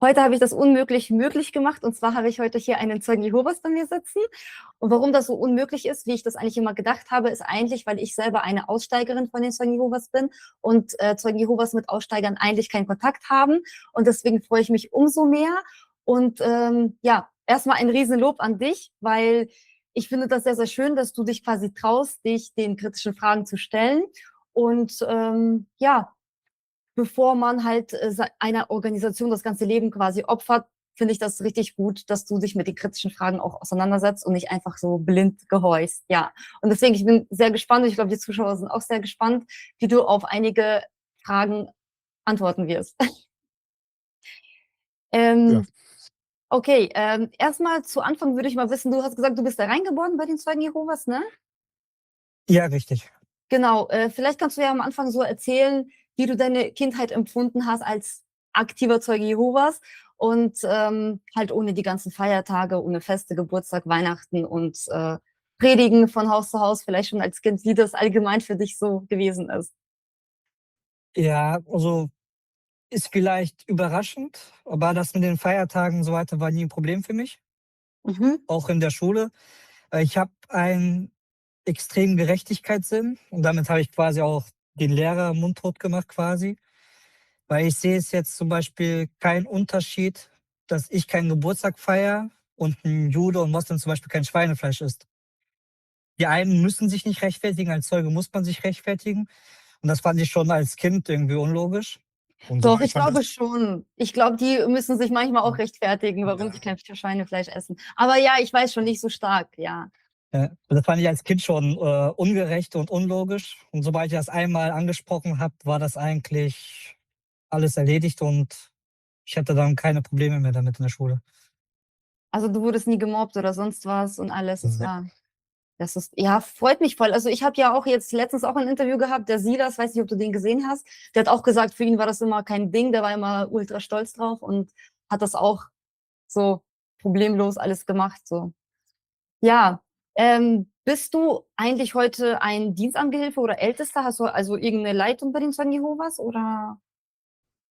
Heute habe ich das unmöglich möglich gemacht und zwar habe ich heute hier einen Zeugen Jehovas bei mir sitzen. Und warum das so unmöglich ist, wie ich das eigentlich immer gedacht habe, ist eigentlich, weil ich selber eine Aussteigerin von den Zeugen Jehovas bin und Zeugen Jehovas mit Aussteigern eigentlich keinen Kontakt haben. Und deswegen freue ich mich umso mehr. Und ja, erstmal ein Riesenlob an dich, weil ich finde das sehr, sehr schön, dass du dich quasi traust, dich den kritischen Fragen zu stellen. Und ja, bevor man halt einer Organisation das ganze Leben quasi opfert, finde ich das richtig gut, dass du dich mit den kritischen Fragen auch auseinandersetzt und nicht einfach so blind gehorchst. Ja, und deswegen, ich bin sehr gespannt, und ich glaube, die Zuschauer sind auch sehr gespannt, wie du auf einige Fragen antworten wirst. Ja, ähm, okay, erstmal zu Anfang würde ich mal wissen, du hast gesagt, du bist da reingeboren bei den Zeugen Jehovas, ne? ja, richtig. Genau, vielleicht kannst du ja am Anfang so erzählen, wie du deine Kindheit empfunden hast als aktiver Zeuge Jehovas und halt ohne die ganzen Feiertage, ohne Feste, Geburtstag, Weihnachten und Predigen von Haus zu Haus, vielleicht schon als Kind, wie das allgemein für dich so gewesen ist. Ja, also ist vielleicht überraschend, aber das mit den Feiertagen und so weiter war nie ein Problem für mich, Mhm. auch in der Schule. Ich habe einen extremen Gerechtigkeitssinn und damit habe ich quasi auch den Lehrer mundtot gemacht quasi, weil ich sehe es jetzt zum Beispiel keinen Unterschied, dass ich keinen Geburtstag feiere und ein Jude und Moslem zum Beispiel kein Schweinefleisch isst. Die einen müssen sich nicht rechtfertigen, als Zeuge muss man sich rechtfertigen. Und das fand ich schon als Kind irgendwie unlogisch. Und so Doch, war ich ich fand glaube das. schon. Ich glaube, die müssen sich manchmal auch rechtfertigen, warum sie Ja. kein Schweinefleisch essen. Aber ja, ich weiß schon nicht so stark, ja. Ja, das fand ich als Kind schon ungerecht und unlogisch. Und sobald ich das einmal angesprochen habe, war das eigentlich alles erledigt und ich hatte dann keine Probleme mehr damit in der Schule. Also du wurdest nie gemobbt oder sonst was und alles. Es Ne. war. Das ist, ja, freut mich voll. Also ich habe ja auch jetzt letztens auch ein Interview gehabt, der Silas, weiß nicht, ob du den gesehen hast. Der hat auch gesagt, für ihn war das immer kein Ding, der war immer ultra stolz drauf und hat das auch so problemlos alles gemacht. So. Ja, bist du eigentlich heute ein Dienstamtgehilfe oder Ältester? Hast du also irgendeine Leitung bei den Zeugen Jehovas oder?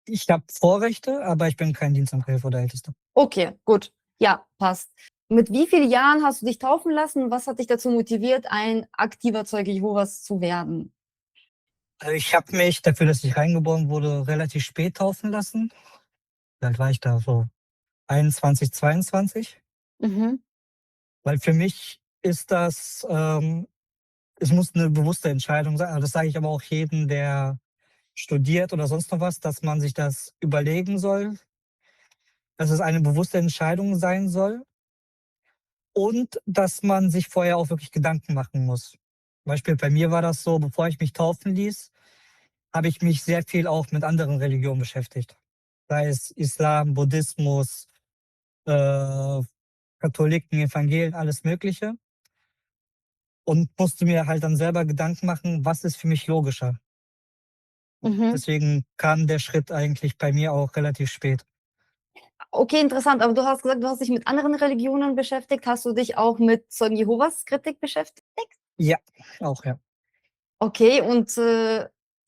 Ich habe Vorrechte, aber ich bin kein Dienstamthelfer oder Ältester. Okay, gut. Ja, passt. Mit wie vielen Jahren hast du dich taufen lassen? Was hat dich dazu motiviert, ein aktiver Zeuge Jehovas zu werden? Also ich habe mich dafür, dass ich reingeboren wurde, relativ spät taufen lassen. Wie alt war ich da? So 21, 22. Mhm. Weil für mich ist das, es muss eine bewusste Entscheidung sein. Also das sage ich aber auch jedem, der studiert oder sonst noch was, dass man sich das überlegen soll, dass es eine bewusste Entscheidung sein soll und dass man sich vorher auch wirklich Gedanken machen muss. Zum Beispiel bei mir war das so, bevor ich mich taufen ließ, habe ich mich sehr viel auch mit anderen Religionen beschäftigt. Sei es Islam, Buddhismus, äh, Katholiken, Evangelien, alles Mögliche. Und musste mir halt dann selber Gedanken machen, was ist für mich logischer. Mhm. Deswegen kam der Schritt eigentlich bei mir auch relativ spät. Okay, interessant. Aber du hast gesagt, du hast dich mit anderen Religionen beschäftigt. Hast du dich auch mit Zeugen Jehovas Kritik beschäftigt? Ja, auch ja. Okay, und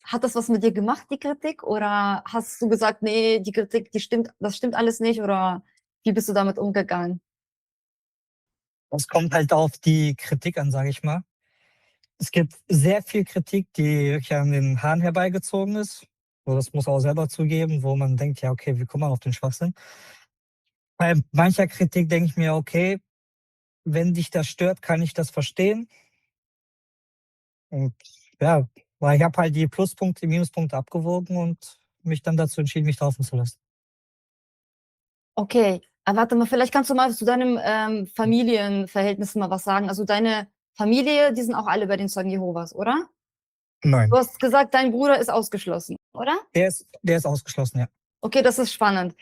hat das was mit dir gemacht, die Kritik? Oder hast du gesagt, nee, die Kritik, die stimmt, das stimmt alles nicht? Oder wie bist du damit umgegangen? Es kommt halt auf die Kritik an, sage ich mal. Es gibt sehr viel Kritik, die wirklich an den Haaren herbeigezogen ist. So, das muss man auch selber zugeben, wo man denkt, ja, okay, wie kommt man auf den Schwachsinn? Bei mancher Kritik denke ich mir, okay, wenn dich das stört, kann ich das verstehen. Und ja, weil ich habe halt die Pluspunkte, die Minuspunkte abgewogen und mich dann dazu entschieden, mich taufen zu lassen. Okay, aber warte mal, vielleicht kannst du mal zu deinem Familienverhältnis mal was sagen. Also deine Familie, die sind auch alle bei den Zeugen Jehovas, oder? Du Nein, hast gesagt, dein Bruder ist ausgeschlossen, oder? der ist ausgeschlossen, ja. Okay, das ist spannend.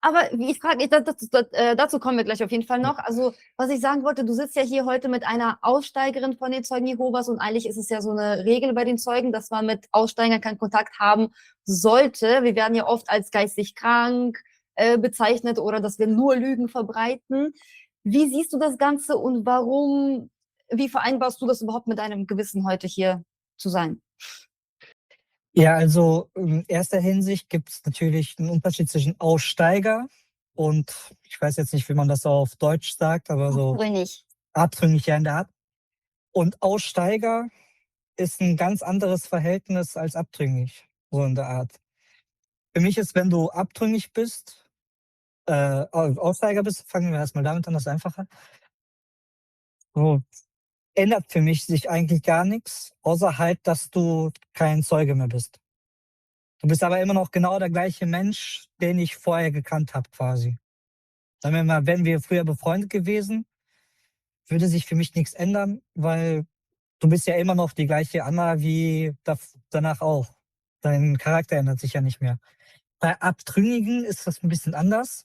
Aber wie ich frage, dazu kommen wir gleich auf jeden Fall Ja. noch. Also, was ich sagen wollte, du sitzt ja hier heute mit einer Aussteigerin von den Zeugen Jehovas und eigentlich ist es ja so eine Regel bei den Zeugen, dass man mit Aussteigern keinen Kontakt haben sollte. Wir werden ja oft als geistig krank bezeichnet oder dass wir nur Lügen verbreiten. Wie siehst du das Ganze und warum, wie vereinbarst du das überhaupt mit deinem Gewissen heute hier zu sein? Ja, also in erster Hinsicht gibt es natürlich einen Unterschied zwischen Aussteiger und ich weiß jetzt nicht, wie man das auf Deutsch sagt, aber so Abtrünnig. abtrünnig ja in der Art. Und Aussteiger ist ein ganz anderes Verhältnis als abtrünnig, so in der Art. Für mich ist, wenn du abtrünnig bist, Aussteiger bist, fangen wir erstmal damit an, das ist einfacher. So, ändert für mich sich eigentlich gar nichts, außer halt, dass du kein Zeuge mehr bist. Du bist aber immer noch genau der gleiche Mensch, den ich vorher gekannt habe quasi. Sagen wir mal, wären wir früher befreundet gewesen, würde sich für mich nichts ändern, weil du bist ja immer noch die gleiche Anna wie danach auch. Dein Charakter ändert sich ja nicht mehr. Bei Abtrünnigen ist das ein bisschen anders,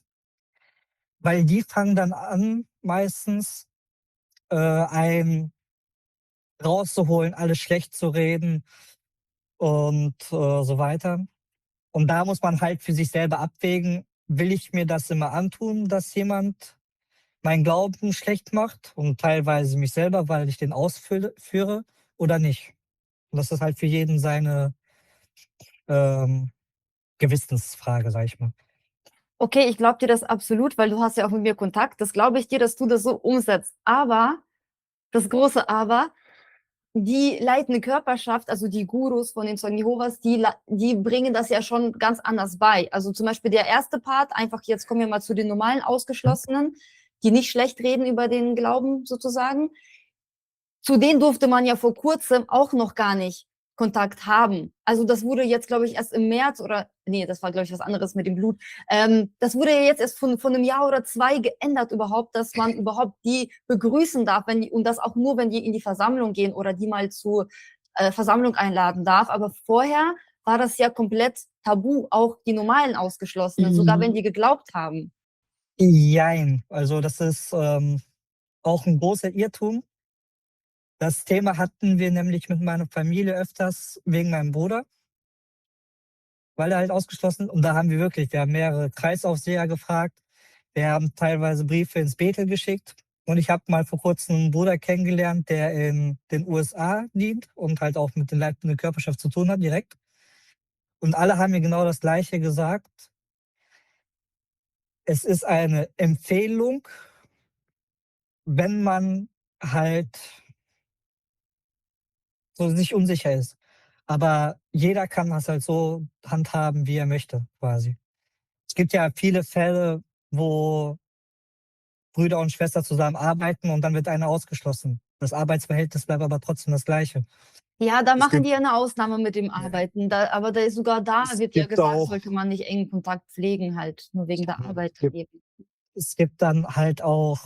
weil die fangen dann an, meistens einen rauszuholen, alles schlecht zu reden und so weiter. Und da muss man halt für sich selber abwägen, will ich mir das immer antun, dass jemand meinen Glauben schlecht macht und teilweise mich selber, weil ich den ausführe oder nicht. Und das ist halt für jeden seine ähm, Gewissensfrage, sag ich mal. Okay, ich glaube dir das absolut, weil du hast ja auch mit mir Kontakt. Das glaube ich dir, dass du das so umsetzt. Aber, das große Aber, die leitende Körperschaft, also die Gurus von den Zeugen Jehovas, die bringen das ja schon ganz anders bei. Also zum Beispiel der erste Part, einfach jetzt kommen wir mal zu den normalen Ausgeschlossenen, die nicht schlecht reden über den Glauben sozusagen. Zu denen durfte man ja vor kurzem auch noch gar nicht Kontakt haben. Also das wurde jetzt, glaube ich, erst im März oder, nee, das war, glaube ich, was anderes mit dem Blut. Das wurde ja jetzt erst von einem Jahr oder zwei geändert überhaupt, dass man überhaupt die begrüßen darf, wenn die, und das auch nur, wenn die in die Versammlung gehen oder die mal zur Versammlung einladen darf. Aber vorher war das ja komplett tabu, auch die normalen Ausgeschlossenen, sogar wenn die geglaubt haben. Jein. Also das ist auch ein großer Irrtum. Das Thema hatten wir nämlich mit meiner Familie öfters wegen meinem Bruder, weil er halt ausgeschlossen und da haben wir haben mehrere Kreisaufseher gefragt. Wir haben teilweise Briefe ins Bethel geschickt. Und ich habe mal vor kurzem einen Bruder kennengelernt, der in den USA dient und halt auch mit der leitenden Körperschaft zu tun hat, direkt. Und alle haben mir genau das Gleiche gesagt. Es ist eine Empfehlung, wenn man halt so sich unsicher ist. Aber jeder kann das halt so handhaben, wie er möchte, quasi. Es gibt ja viele Fälle, wo Brüder und Schwester zusammen arbeiten und dann wird einer ausgeschlossen. Das Arbeitsverhältnis bleibt aber trotzdem das gleiche. Ja, da Es machen gibt, die ja eine Ausnahme mit dem Arbeiten. Aber da ist sogar da es wird ja gibt gesagt, auch, sollte man nicht engen Kontakt pflegen, halt, nur wegen der es Arbeit gibt, eben. es gibt dann halt auch,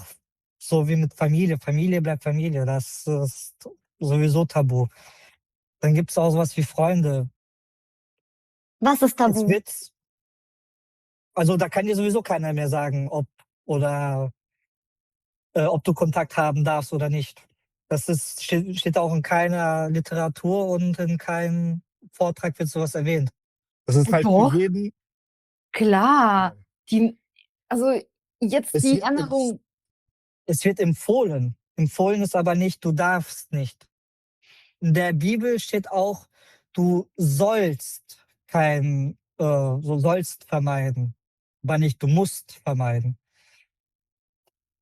so wie mit Familie, Familie bleibt Familie, das ist sowieso tabu. Dann gibt es auch sowas wie Freunde. Was ist Es tabu? wird, also da kann dir sowieso keiner mehr sagen, oder ob du Kontakt haben darfst oder nicht. Steht auch in keiner Literatur und in keinem Vortrag wird sowas erwähnt. Das ist halt für Doch, jeden. klar. Die, also jetzt Es die wird, Änderung. es wird empfohlen. Empfohlen ist aber nicht, du darfst nicht. In der Bibel steht auch, du sollst so sollst vermeiden. Aber nicht, du musst vermeiden.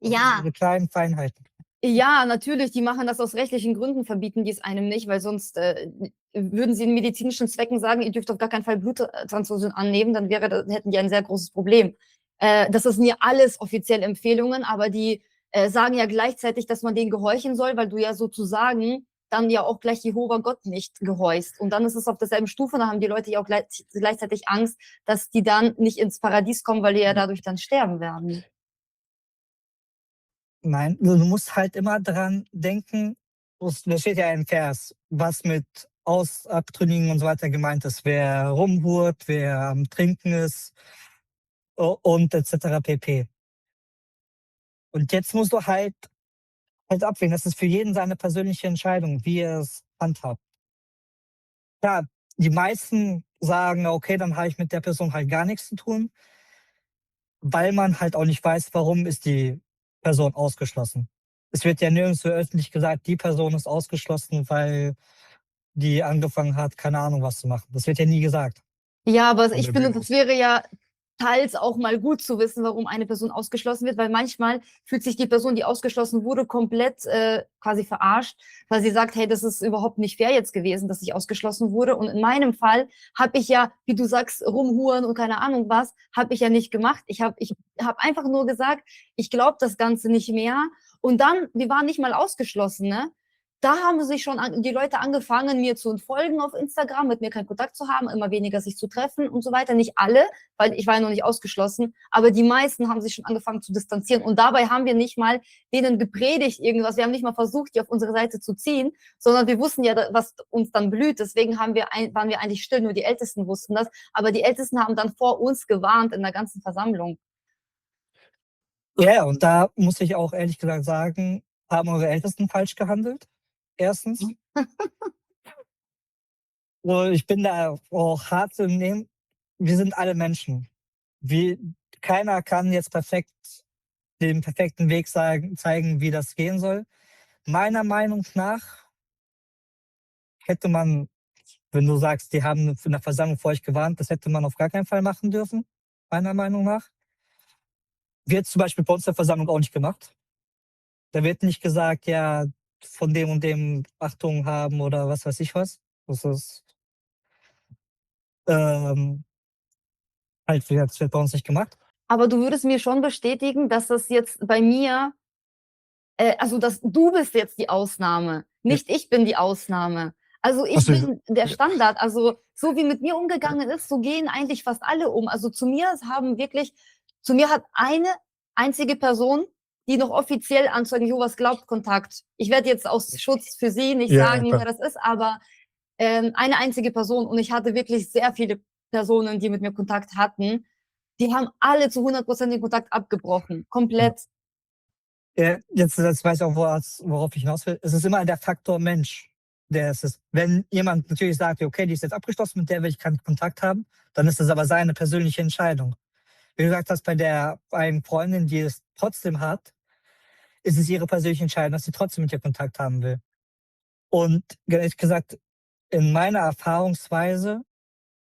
Das sind Ja, diese kleinen Feinheiten. ja, natürlich, die machen das aus rechtlichen Gründen, verbieten die es einem nicht, weil sonst würden sie in medizinischen Zwecken sagen, ihr dürft auf gar keinen Fall Bluttransfusion annehmen, dann hätten die ein sehr großes Problem. Das sind ja alles offizielle Empfehlungen, aber die sagen ja gleichzeitig, dass man denen gehorchen soll, weil du ja sozusagen dann ja auch gleich Jehova Gott nicht gehorchst. Und dann ist es auf derselben Stufe, da haben die Leute ja auch gleichzeitig Angst, dass die dann nicht ins Paradies kommen, weil die ja dadurch dann sterben werden. Nein, du musst halt immer dran denken, da steht ja im Vers, was mit Abtrünnigen und so weiter gemeint ist, wer rumhurt, wer am Trinken ist und etc. pp. Und jetzt musst du halt abwägen, das ist für jeden seine persönliche Entscheidung, wie er es handhabt. Ja, die meisten sagen, okay, dann habe ich mit der Person halt gar nichts zu tun, weil man halt auch nicht weiß, warum ist die Person ausgeschlossen. Es wird ja nirgendwo öffentlich gesagt, die Person ist ausgeschlossen, weil die angefangen hat, keine Ahnung was zu machen. Das wird ja nie gesagt. Ja, aber Von ich der finde, Bühne das aus. wäre ja teils auch mal gut zu wissen, warum eine Person ausgeschlossen wird, weil manchmal fühlt sich die Person, die ausgeschlossen wurde, komplett quasi verarscht, weil sie sagt, hey, das ist überhaupt nicht fair jetzt gewesen, dass ich ausgeschlossen wurde. Und in meinem Fall habe ich ja, wie du sagst, rumhuren und keine Ahnung was, habe ich ja nicht gemacht. Ich hab einfach nur gesagt, ich glaube das Ganze nicht mehr. Und dann, wir waren nicht mal ausgeschlossen, ne? Da haben sich schon die Leute angefangen, mir zu entfolgen auf Instagram, mit mir keinen Kontakt zu haben, immer weniger sich zu treffen und so weiter. Nicht alle, weil ich war ja noch nicht ausgeschlossen, aber die meisten haben sich schon angefangen zu distanzieren. Und dabei haben wir nicht mal denen gepredigt irgendwas. Wir haben nicht mal versucht, die auf unsere Seite zu ziehen, sondern wir wussten ja, was uns dann blüht. Deswegen waren wir eigentlich still, nur die Ältesten wussten das. Aber die Ältesten haben dann vor uns gewarnt in der ganzen Versammlung. Ja, und da muss ich auch ehrlich gesagt sagen, haben eure Ältesten falsch gehandelt. Erstens. Und ich bin da auch hart im Nehmen. Wir sind alle Menschen. Keiner kann jetzt den perfekten Weg zeigen, wie das gehen soll. Meiner Meinung nach hätte man, wenn du sagst, die haben in der Versammlung vor euch gewarnt, das hätte man auf gar keinen Fall machen dürfen, meiner Meinung nach. Wird zum Beispiel bei uns in der Versammlung auch nicht gemacht. Da wird nicht gesagt, ja, von dem und dem Achtung haben oder was weiß ich was. Das ist ähm, halt, wie gesagt, das wird bei uns nicht gemacht. Aber du würdest mir schon bestätigen, dass das jetzt bei mir, also dass du bist jetzt die Ausnahme, nicht ich bin die Ausnahme. Also ich Achso, bin der ja. Standard. Also so wie mit mir umgegangen ist, so gehen eigentlich fast alle um. Also zu mir hat eine einzige Person, die noch offiziell an Zeugen Jehovas glaubt, Kontakt. Ich werde jetzt aus Schutz für sie nicht Ja, sagen, klar. wer das ist, aber eine einzige Person. Und ich hatte wirklich sehr viele Personen, die mit mir Kontakt hatten. Die haben alle zu 100% den Kontakt abgebrochen. Komplett. Jetzt weiß ich auch, worauf ich hinaus will. Es ist immer der Faktor Mensch, der es ist. Wenn jemand natürlich sagt, okay, die ist jetzt abgeschlossen, mit der will ich keinen Kontakt haben, dann ist das aber seine persönliche Entscheidung. Wie du gesagt hast, bei der einen Freundin, die es trotzdem hat, ist es ihre persönliche Entscheidung, dass sie trotzdem mit dir Kontakt haben will. Und ehrlich gesagt, in meiner Erfahrungsweise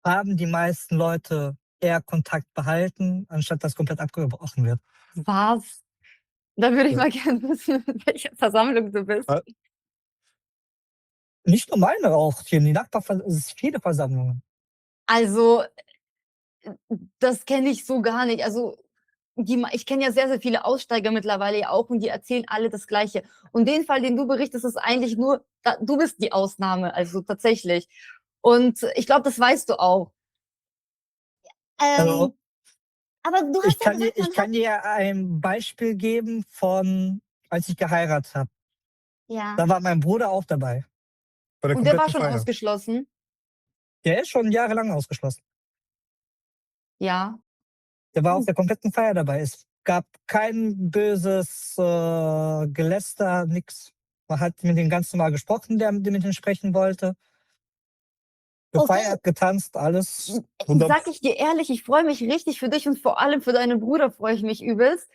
haben die meisten Leute eher Kontakt behalten, anstatt dass komplett abgebrochen wird. Was? Da würde ich Ja. mal gerne wissen, in welcher Versammlung du bist. Nicht nur meine, auch hier in die Nachbarversammlungen, es ist viele Versammlungen. Also, das kenne ich so gar nicht. Also, ich kenne ja sehr, sehr viele Aussteiger mittlerweile ja auch und die erzählen alle das Gleiche. Und den Fall, den du berichtest, ist eigentlich nur, du bist die Ausnahme, also tatsächlich. Und ich glaube, das weißt du auch. Also, Aber du hast ja gesagt, ich kann dir ein Beispiel geben von, als ich geheiratet habe. ja. Da war mein Bruder auch dabei. Bei der Und der war kompletten schon Feier. ausgeschlossen. Der ist schon jahrelang ausgeschlossen. Ja. Der war auf der kompletten Feier dabei. Es gab kein böses Geläster, nix. Man hat mit dem ganz normal gesprochen, der mit dem sprechen wollte. Gefeiert, getanzt, alles. Sag ich dir ehrlich, ich freue mich richtig für dich und vor allem für deinen Bruder freue ich mich übelst.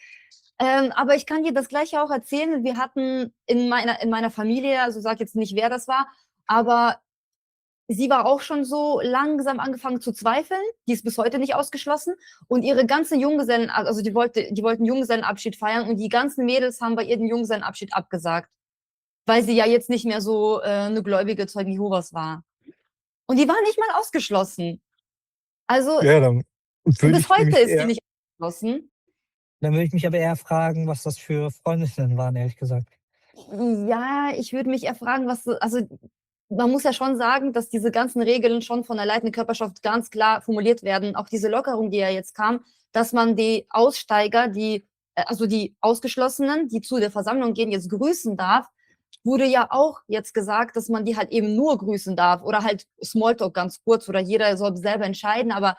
Aber ich kann dir das Gleiche auch erzählen. Wir hatten in meiner Familie, also sag jetzt nicht, wer das war, aber sie war auch schon so langsam angefangen zu zweifeln. Die ist bis heute nicht ausgeschlossen. Und ihre ganzen Junggesellen, also die wollten Junggesellenabschied feiern und die ganzen Mädels haben bei ihr den Junggesellenabschied abgesagt, weil sie ja jetzt nicht mehr so eine gläubige Zeugen Jehovas war. Und die war nicht mal ausgeschlossen. Also Ja, dann würde bis ich heute nämlich ist sie eher, nicht ausgeschlossen. Dann würde ich mich aber eher fragen, was das für Freundinnen waren, ehrlich gesagt. Ja, ich würde mich eher fragen, also man muss ja schon sagen, dass diese ganzen Regeln schon von der leitenden Körperschaft ganz klar formuliert werden. Auch diese Lockerung, die ja jetzt kam, dass man die Aussteiger, also die Ausgeschlossenen, die zu der Versammlung gehen, jetzt grüßen darf, wurde ja auch jetzt gesagt, dass man die halt eben nur grüßen darf oder halt Smalltalk ganz kurz oder jeder soll selber entscheiden, aber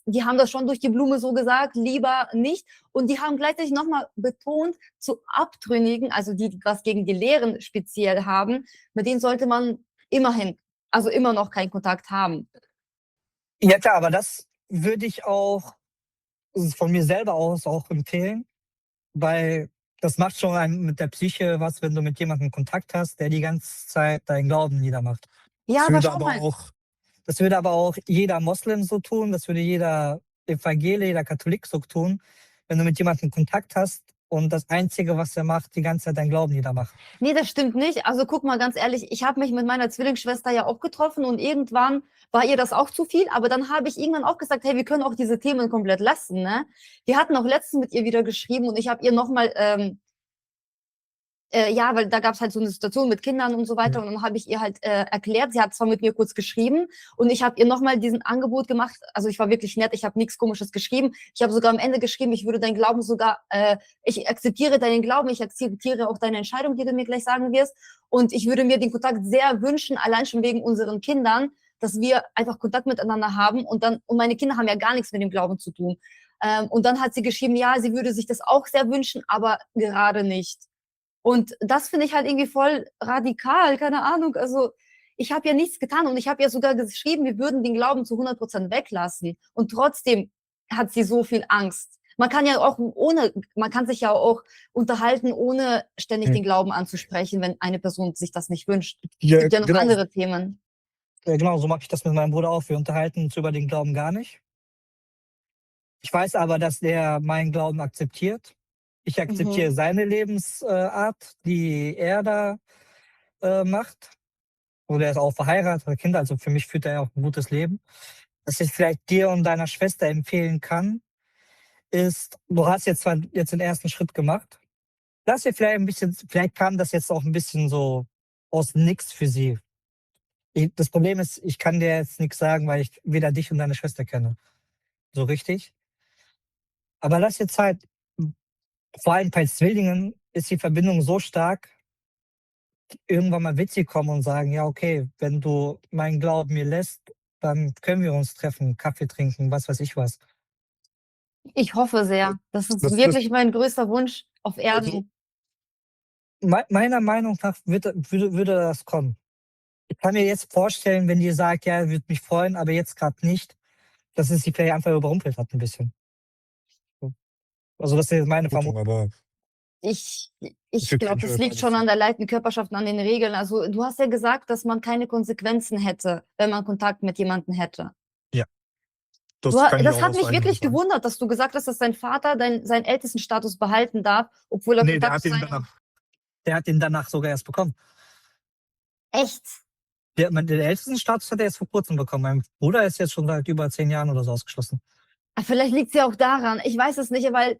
die haben das schon durch die Blume so gesagt, lieber nicht. Und die haben gleichzeitig nochmal betont, zu Abtrünnigen, also die was gegen die Lehren speziell haben, mit denen sollte man immerhin, also immer noch keinen Kontakt haben. Ja klar, aber das würde ich auch von mir selber aus auch empfehlen, weil das macht schon mit der Psyche was, wenn du mit jemandem Kontakt hast, der die ganze Zeit deinen Glauben niedermacht. Ja, Das aber würde schau aber mal. auch, Das würde aber auch jeder Moslem so tun, das würde jeder Evangelier, jeder Katholik so tun, wenn du mit jemandem Kontakt hast und das Einzige, was er macht, die ganze Zeit dein Glauben niedermacht. Nee, das stimmt nicht. Also guck mal, ganz ehrlich, ich habe mich mit meiner Zwillingsschwester ja auch getroffen und irgendwann war ihr das auch zu viel, aber dann habe ich irgendwann auch gesagt, hey, wir können auch diese Themen komplett lassen, ne? Wir hatten auch letztens mit ihr wieder geschrieben und ich habe ihr nochmal ja, weil da gab es halt so eine Situation mit Kindern und so weiter und dann habe ich ihr halt erklärt, sie hat zwar mit mir kurz geschrieben und ich habe ihr nochmal diesen Angebot gemacht, also ich war wirklich nett, ich habe nichts Komisches geschrieben, ich habe sogar am Ende geschrieben, ich würde deinen Glauben sogar, ich akzeptiere deinen Glauben, ich akzeptiere auch deine Entscheidung, die du mir gleich sagen wirst und ich würde mir den Kontakt sehr wünschen, allein schon wegen unseren Kindern, dass wir einfach Kontakt miteinander haben und meine Kinder haben ja gar nichts mit dem Glauben zu tun. Und dann hat sie geschrieben, ja, sie würde sich das auch sehr wünschen, aber gerade nicht. Und das finde ich halt irgendwie voll radikal, keine Ahnung. Also ich habe ja nichts getan und ich habe ja sogar geschrieben, wir würden den Glauben zu 100% weglassen. Und trotzdem hat sie so viel Angst. Man kann ja auch man kann sich ja auch unterhalten, ohne ständig Hm. den Glauben anzusprechen, wenn eine Person sich das nicht wünscht. Es ja, gibt ja noch genau, andere Themen. Genau, so mache ich das mit meinem Bruder auch. Wir unterhalten uns über den Glauben gar nicht. Ich weiß aber, dass der meinen Glauben akzeptiert. Ich akzeptiere Mhm. seine Lebensart, die er da macht. Oder er ist auch verheiratet, hat Kinder, also für mich führt er ja auch ein gutes Leben. Was ich vielleicht dir und deiner Schwester empfehlen kann, ist, du hast jetzt zwar jetzt den ersten Schritt gemacht, lass ihr vielleicht ein bisschen, vielleicht kam das jetzt auch ein bisschen so aus nix für sie. Das Problem ist, ich kann dir jetzt nichts sagen, weil ich weder dich und deine Schwester kenne. So richtig. Aber lass dir Zeit. Vor allem bei Zwillingen ist die Verbindung so stark, irgendwann mal wird sie kommen und sagen, ja, okay, wenn du meinen Glauben mir lässt, dann können wir uns treffen, Kaffee trinken, was weiß ich was. Ich hoffe sehr. Das ist das, wirklich mein größter Wunsch auf also, Erden. Meiner Meinung nach würde das kommen. Ich kann mir jetzt vorstellen, wenn die sagt, ja, würde mich freuen, aber jetzt gerade nicht, dass es sie vielleicht einfach überrumpelt hat ein bisschen. So. Also das ist jetzt meine Vermutung, Vermutung. aber Ich, es ich gibt glaube, keine das liegt schon an der leitenden Körperschaft und an den Regeln. Also du hast ja gesagt, dass man keine Konsequenzen hätte, wenn man Kontakt mit jemandem hätte. Ja, das kann ich Das auch hat aus mich eigenem wirklich sagen. gewundert, dass du gesagt hast, dass dein Vater seinen ältesten Status behalten darf, obwohl er Nee, Kontakt zu seinem... der hat den danach sogar erst bekommen. Echt? Den ältesten Status hat er jetzt vor kurzem bekommen. Mein Bruder ist jetzt schon seit über 10 Jahren oder so ausgeschlossen. Vielleicht liegt es ja auch daran. Ich weiß es nicht, weil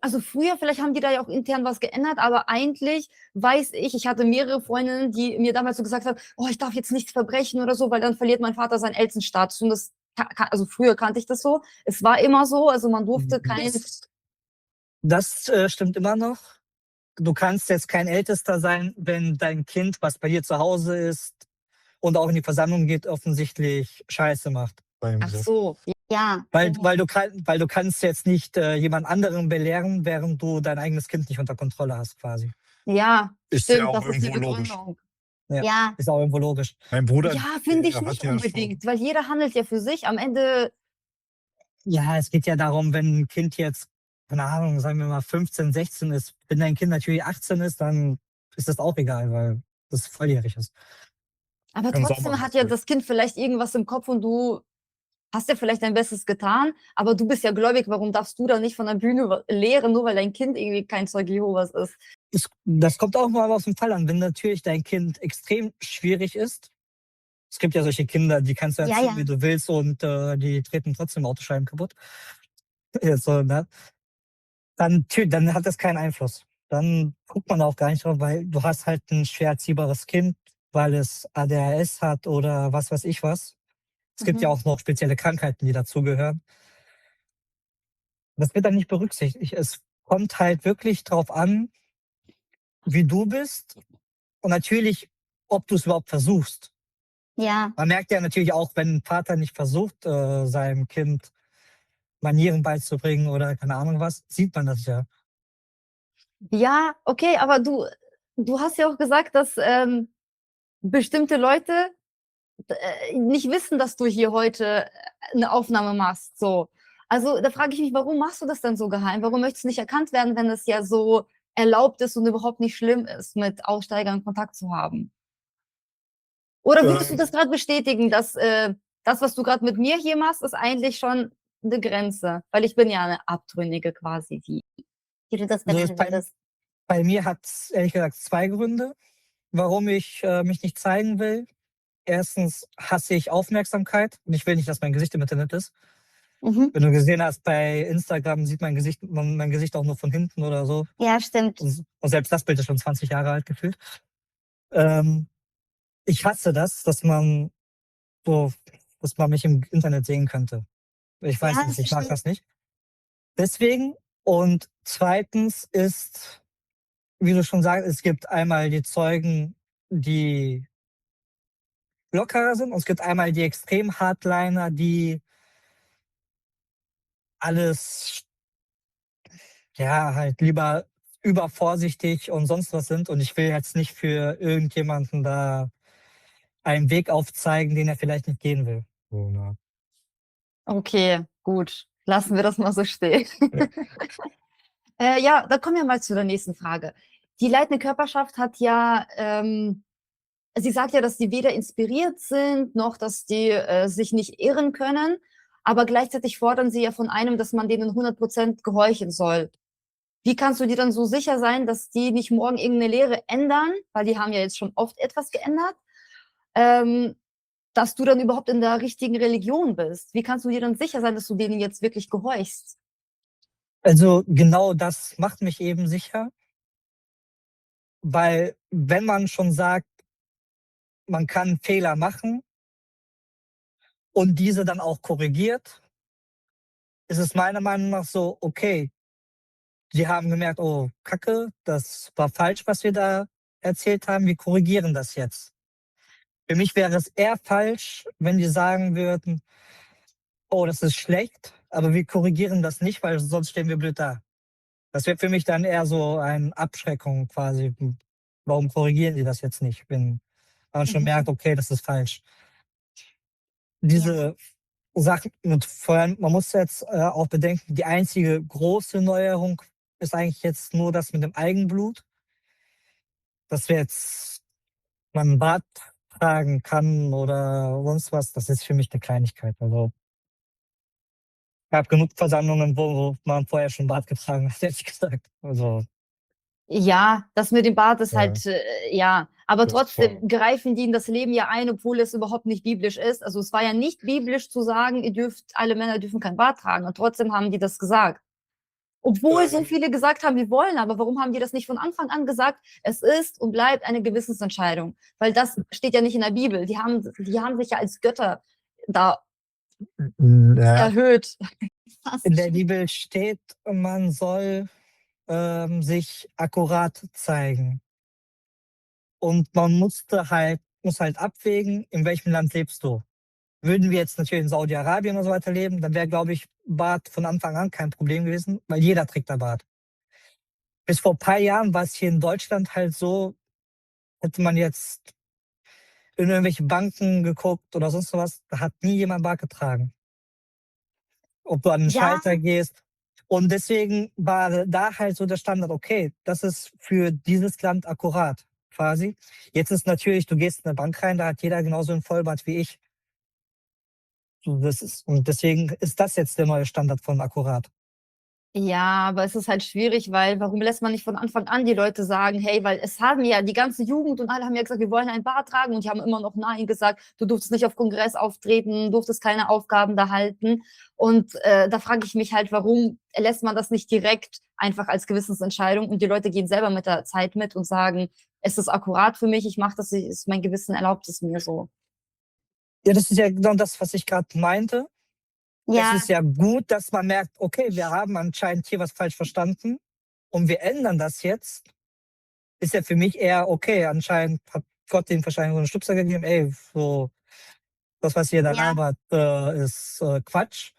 also früher, vielleicht haben die da ja auch intern was geändert, aber eigentlich weiß ich hatte mehrere Freundinnen, die mir damals so gesagt haben, oh, ich darf jetzt nichts verbrechen oder so, weil dann verliert mein Vater seinen Elternstatus. Und also früher kannte ich das so. Es war immer so, also man durfte kein... Das stimmt immer noch. Du kannst jetzt kein Ältester sein, wenn dein Kind, was bei dir zu Hause ist und auch in die Versammlung geht, offensichtlich Scheiße macht. Ach so, ja. Weil du kannst jetzt nicht jemand anderen belehren, während du dein eigenes Kind nicht unter Kontrolle hast, quasi. Ja, Ist ja stimmt, auch das ist die irgendwo logisch. Begründung. Ja, Ja, ist auch irgendwo logisch. Mein Bruder, ja, finde ich der nicht hat ja schon, unbedingt, weil jeder handelt ja für sich. Am Ende, Ja, es geht ja darum, wenn ein Kind jetzt, keine Ahnung, sagen wir mal 15, 16 ist, wenn dein Kind natürlich 18 ist, dann ist das auch egal, weil das volljährig ist. aber kann sauber trotzdem hat gemacht ja werden. das Kind vielleicht irgendwas im Kopf und du hast ja vielleicht dein Bestes getan, aber du bist ja gläubig, warum darfst du dann nicht von der Bühne lehren, nur weil dein Kind irgendwie kein Zeuge Jehovas ist? Das kommt auch mal aus dem Fall an. Wenn natürlich dein Kind extrem schwierig ist, es gibt ja solche Kinder, die kannst du Ja, erziehen, ja. wie du willst und die treten trotzdem Autoscheiben kaputt. Ja, so, ne? Dann hat das keinen Einfluss. Dann guckt man auch gar nicht drauf, weil du hast halt ein schwer erziehbares Kind, weil es ADHS hat oder was weiß ich was. Es gibt ja Mhm. auch noch spezielle Krankheiten, die dazugehören. Das wird dann nicht berücksichtigt. Es kommt halt wirklich drauf an, wie du bist und natürlich, ob du es überhaupt versuchst. Ja. Man merkt ja natürlich auch, wenn ein Vater nicht versucht, seinem Kind Manieren beizubringen oder keine Ahnung was, sieht man das ja. Ja, okay, aber du hast ja auch gesagt, dass bestimmte Leute nicht wissen, dass du hier heute eine Aufnahme machst. So. Also da frage ich mich, warum machst du das denn so geheim? Warum möchtest du nicht erkannt werden, wenn es ja so erlaubt ist und überhaupt nicht schlimm ist, mit Aussteigern Kontakt zu haben? Oder würdest du das gerade bestätigen, dass das, was du gerade mit mir hier machst, ist eigentlich schon eine Grenze? Weil ich bin ja eine Abtrünnige quasi, wie du das Also benennen würdest. bei mir hat es ehrlich gesagt 2 Gründe, warum ich mich nicht zeigen will. Erstens hasse ich Aufmerksamkeit und ich will nicht, dass mein Gesicht im Internet ist. Mhm. Wenn du gesehen hast, bei Instagram sieht mein Gesicht auch nur von hinten oder so. Ja, stimmt. Und selbst das Bild ist schon 20 Jahre alt gefühlt. Ich hasse das, dass man mich im Internet sehen könnte. Ich weiß Ja, nicht, das ich mag stimmt. das nicht. Deswegen. Und zweitens ist, wie du schon sagst, es gibt einmal die Zeugen, die lockerer sind, und es gibt einmal die Extrem-Hardliner, die alles, ja, halt lieber übervorsichtig und sonst was sind. Und ich will jetzt nicht für irgendjemanden da einen Weg aufzeigen, den er vielleicht nicht gehen will. So, ne? Okay, gut. Lassen wir das mal so stehen. Ja. Ja, dann kommen wir mal zu der nächsten Frage. Die leitende Körperschaft hat ja, sie sagt ja, dass die weder inspiriert sind, noch dass die sich nicht irren können. Aber gleichzeitig fordern sie ja von einem, dass man denen 100% gehorchen soll. Wie kannst du dir dann so sicher sein, dass die nicht morgen irgendeine Lehre ändern, weil die haben ja jetzt schon oft etwas geändert, ähm, dass du dann überhaupt in der richtigen Religion bist? Wie kannst du dir dann sicher sein, dass du denen jetzt wirklich gehorchst? Also genau das macht mich eben sicher, weil wenn man schon sagt, man kann Fehler machen und diese dann auch korrigiert, ist es meiner Meinung nach so, okay, die haben gemerkt, oh, Kacke, das war falsch, was wir da erzählt haben, wir korrigieren das jetzt. Für mich wäre es eher falsch, wenn die sagen würden, oh, das ist schlecht, aber wir korrigieren das nicht, weil sonst stehen wir blöd da. Das wäre für mich dann eher so eine Abschreckung quasi. Warum korrigieren die das jetzt nicht, wenn man schon merkt, okay, das ist falsch. Diese Sachen, und vor allem, man muss jetzt auch bedenken, die einzige große Neuerung ist eigentlich jetzt nur das mit dem Eigenblut, dass wir jetzt man einen Bart tragen kann oder sonst was. Das ist für mich eine Kleinigkeit. Also ich habe genug Versammlungen, wo man vorher schon Bart getragen hat, ehrlich gesagt. Also Ja, das mit dem Bart ist Ja. halt, ja, aber Das ist trotzdem voll. greifen die in das Leben ja ein, obwohl es überhaupt nicht biblisch ist. Also es war ja nicht biblisch zu sagen, alle Männer dürfen kein Bart tragen, und trotzdem haben die das gesagt. Obwohl so viele gesagt haben, wir wollen, aber warum haben die das nicht von Anfang an gesagt? Es ist und bleibt eine Gewissensentscheidung, weil das steht ja nicht in der Bibel. Die haben sich ja als Götter da Ja, erhöht. in der Bibel steht, man soll sich akkurat zeigen. Und man muss halt abwägen, in welchem Land lebst du. Würden wir jetzt natürlich in Saudi-Arabien oder so weiter leben, dann wäre, glaube ich, Bart von Anfang an kein Problem gewesen, weil jeder trägt da Bart. Bis vor ein paar Jahren war es hier in Deutschland halt so, hätte man jetzt in irgendwelche Banken geguckt oder sonst was, da hat nie jemand Bart getragen. Ob du an den Ja, Schalter gehst. Und deswegen war da halt so der Standard, okay, das ist für dieses Land akkurat, quasi. Jetzt ist natürlich, du gehst in eine Bank rein, da hat jeder genauso einen Vollbart wie ich. Und deswegen ist das jetzt der neue Standard von akkurat. ja, aber es ist halt schwierig, weil warum lässt man nicht von Anfang an die Leute sagen, hey, weil es haben ja die ganze Jugend und alle haben ja gesagt, wir wollen ein Bart tragen, und die haben immer noch Nein gesagt, du durftest nicht auf Kongress auftreten, durftest keine Aufgaben da halten, und da frage ich mich halt, warum lässt man das nicht direkt einfach als Gewissensentscheidung, und die Leute gehen selber mit der Zeit mit und sagen, es ist akkurat für mich, ich mache das, mein Gewissen erlaubt es mir so. Ja, das ist ja genau das, was ich gerade meinte. Es Ja, ist ja gut, dass man merkt, okay, wir haben anscheinend hier was falsch verstanden und wir ändern das jetzt. Ist ja für mich eher okay. Anscheinend hat Gott dem wahrscheinlich so einen Stupser gegeben, ey, so, das, was ihr da ja, labert, ist Quatsch.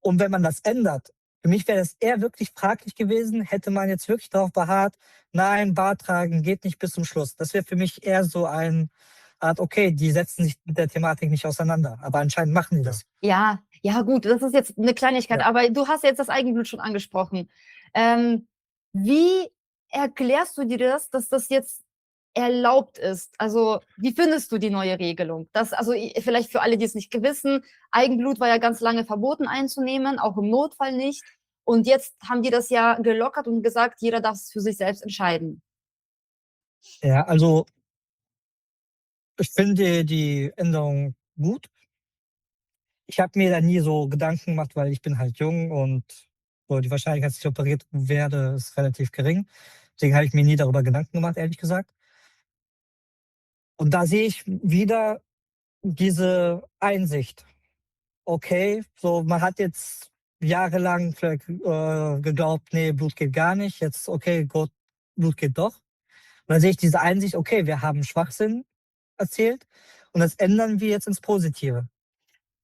Und wenn man das ändert, für mich wäre das eher wirklich fraglich gewesen, hätte man jetzt wirklich darauf beharrt, nein, Bart tragen geht nicht bis zum Schluss. Das wäre für mich eher so eine Art, okay, die setzen sich mit der Thematik nicht auseinander. Aber anscheinend machen die das. ja, ja, gut, das ist jetzt eine Kleinigkeit, Ja. aber du hast jetzt das Eigenblut schon angesprochen. Wie erklärst du dir das, dass das jetzt erlaubt ist. Also, wie findest du die neue Regelung? Also vielleicht für alle, die es nicht wissen, Eigenblut war ja ganz lange verboten einzunehmen, auch im Notfall nicht. Und jetzt haben die das ja gelockert und gesagt, jeder darf es für sich selbst entscheiden. Ja, also ich finde die Änderung gut. Ich habe mir da nie so Gedanken gemacht, weil ich bin halt jung und so die Wahrscheinlichkeit, dass ich operiert werde, ist relativ gering. Deswegen habe ich mir nie darüber Gedanken gemacht, ehrlich gesagt. Und da sehe ich wieder diese Einsicht. Okay, so man hat jetzt jahrelang vielleicht geglaubt, nee, Blut geht gar nicht. Jetzt, okay, Gott, Blut geht doch. Und dann sehe ich diese Einsicht, okay, wir haben Schwachsinn erzählt und das ändern wir jetzt ins Positive.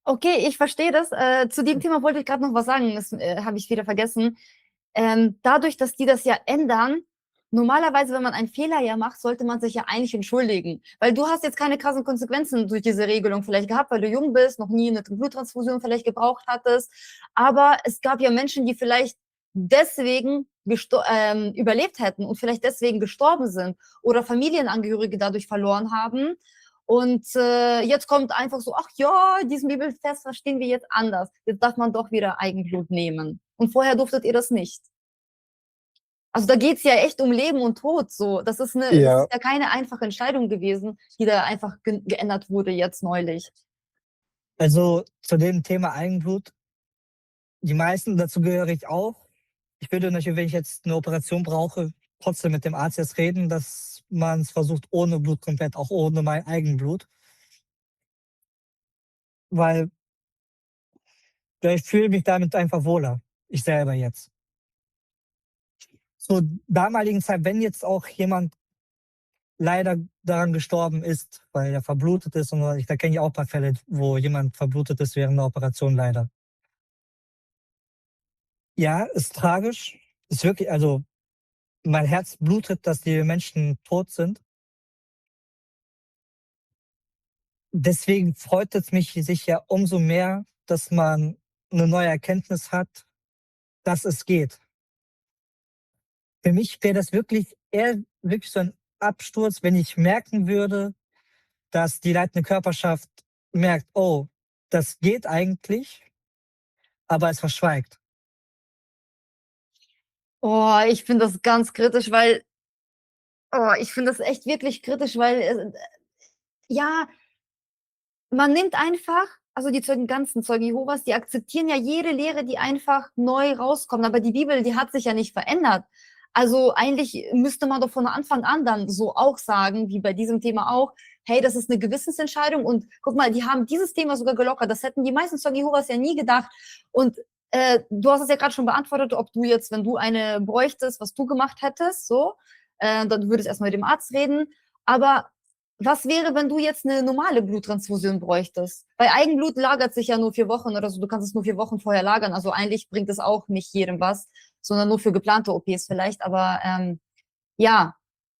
Okay, ich verstehe das. Zu dem Thema wollte ich gerade noch was sagen, das habe ich wieder vergessen. Dadurch, dass die das ja ändern, normalerweise, wenn man einen Fehler ja macht, sollte man sich ja eigentlich entschuldigen. Weil du hast jetzt keine krassen Konsequenzen durch diese Regelung vielleicht gehabt, weil du jung bist, noch nie eine Bluttransfusion vielleicht gebraucht hattest. Aber es gab ja Menschen, die vielleicht deswegen überlebt hätten und vielleicht deswegen gestorben sind oder Familienangehörige dadurch verloren haben. Und jetzt kommt einfach so, ach ja, diesen Bibelvers verstehen wir jetzt anders. Jetzt darf man doch wieder Eigenblut nehmen. Und vorher durftet ihr das nicht. Also da geht es ja echt um Leben und Tod. So. Das ist Ja, ja keine einfache Entscheidung gewesen, die da einfach geändert wurde jetzt neulich. Also zu dem Thema Eigenblut, die meisten, dazu gehöre ich auch. Ich würde natürlich, wenn ich jetzt eine Operation brauche, trotzdem mit dem Arzt jetzt reden, dass man es versucht ohne Blut komplett, auch ohne mein Eigenblut. Weil ich fühle mich damit einfach wohler. Ich selber jetzt. Zur damaligen Zeit, wenn jetzt auch jemand leider daran gestorben ist, weil er verblutet ist, und da kenne ich auch ein paar Fälle, wo jemand verblutet ist während der Operation leider. Ja, ist tragisch. Ist wirklich, also mein Herz blutet, dass die Menschen tot sind. Deswegen freut es mich sich ja umso mehr, dass man eine neue Erkenntnis hat, dass es geht. Für mich wäre das wirklich eher wirklich so ein Absturz, wenn ich merken würde, dass die leitende Körperschaft merkt, oh, das geht eigentlich, aber es verschweigt. Oh, ich finde das ganz kritisch, weil, ich finde das echt wirklich kritisch, weil, ja, man nimmt einfach, also die ganzen Zeugen Jehovas, die akzeptieren ja jede Lehre, die einfach neu rauskommt. Aber die Bibel, die hat sich ja nicht verändert. Also eigentlich müsste man doch von Anfang an dann so auch sagen, wie bei diesem Thema auch, hey, das ist eine Gewissensentscheidung und guck mal, die haben dieses Thema sogar gelockert. Das hätten die meisten Zeugen Jehovas ja nie gedacht. Und du hast es ja gerade schon beantwortet, ob du jetzt, wenn du eine bräuchtest, was du gemacht hättest, so, dann würdest du erstmal mit dem Arzt reden. Aber was wäre, wenn du jetzt eine normale Bluttransfusion bräuchtest? Weil Eigenblut lagert sich ja nur 4 Wochen oder so. Du kannst es nur 4 Wochen vorher lagern. Also eigentlich bringt es auch nicht jedem was, sondern nur für geplante OPs vielleicht. Aber ja,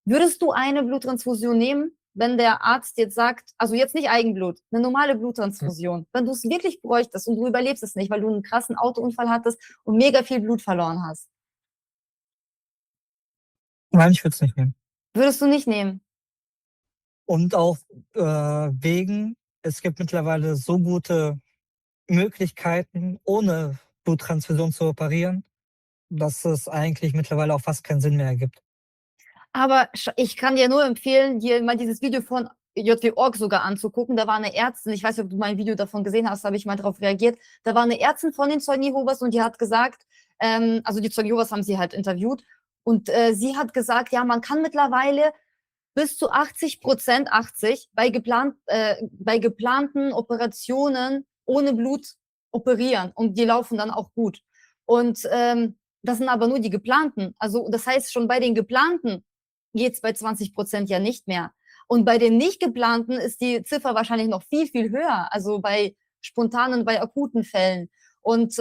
würdest du eine Bluttransfusion nehmen, wenn der Arzt jetzt sagt, also jetzt nicht Eigenblut, eine normale Bluttransfusion, wenn du es wirklich bräuchtest und du überlebst es nicht, weil du einen krassen Autounfall hattest und mega viel Blut verloren hast? Nein, ich würde es nicht nehmen. Würdest du nicht nehmen? Und auch wegen, es gibt mittlerweile so gute Möglichkeiten, ohne Bluttransfusion zu operieren, dass es eigentlich mittlerweile auch fast keinen Sinn mehr ergibt. Aber ich kann dir nur empfehlen, dir mal dieses Video von JW.org sogar anzugucken. Da war eine Ärztin, ich weiß nicht, ob du mein Video davon gesehen hast, da habe ich mal darauf reagiert. Da war eine Ärztin von den Zeugen Jehovas und die hat gesagt, also die Zeugen Jehovas haben sie halt interviewt und sie hat gesagt, ja, man kann mittlerweile bis zu 80%, 80, bei geplanten Operationen ohne Blut operieren und die laufen dann auch gut. Und das sind aber nur die geplanten. Also das heißt, schon bei den geplanten geht es bei 20% ja nicht mehr. Und bei den nicht geplanten ist die Ziffer wahrscheinlich noch viel, viel höher. Also bei spontanen, bei akuten Fällen. Und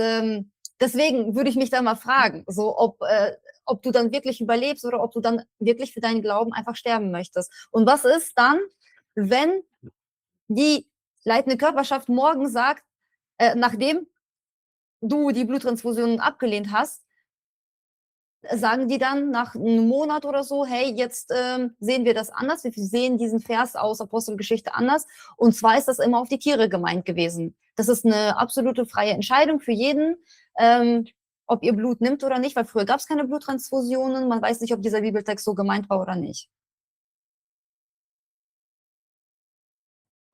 deswegen würde ich mich da mal fragen, so ob du dann wirklich überlebst oder ob du dann wirklich für deinen Glauben einfach sterben möchtest. Und was ist dann, wenn die leitende Körperschaft morgen sagt, nachdem du die Bluttransfusionen abgelehnt hast, sagen die dann nach einem Monat oder so, hey, jetzt sehen wir das anders, wir sehen diesen Vers aus Apostelgeschichte anders. Und zwar ist das immer auf die Tiere gemeint gewesen. Das ist eine absolute freie Entscheidung für jeden, ob ihr Blut nimmt oder nicht, weil früher gab es keine Bluttransfusionen. Man weiß nicht, ob dieser Bibeltext so gemeint war oder nicht.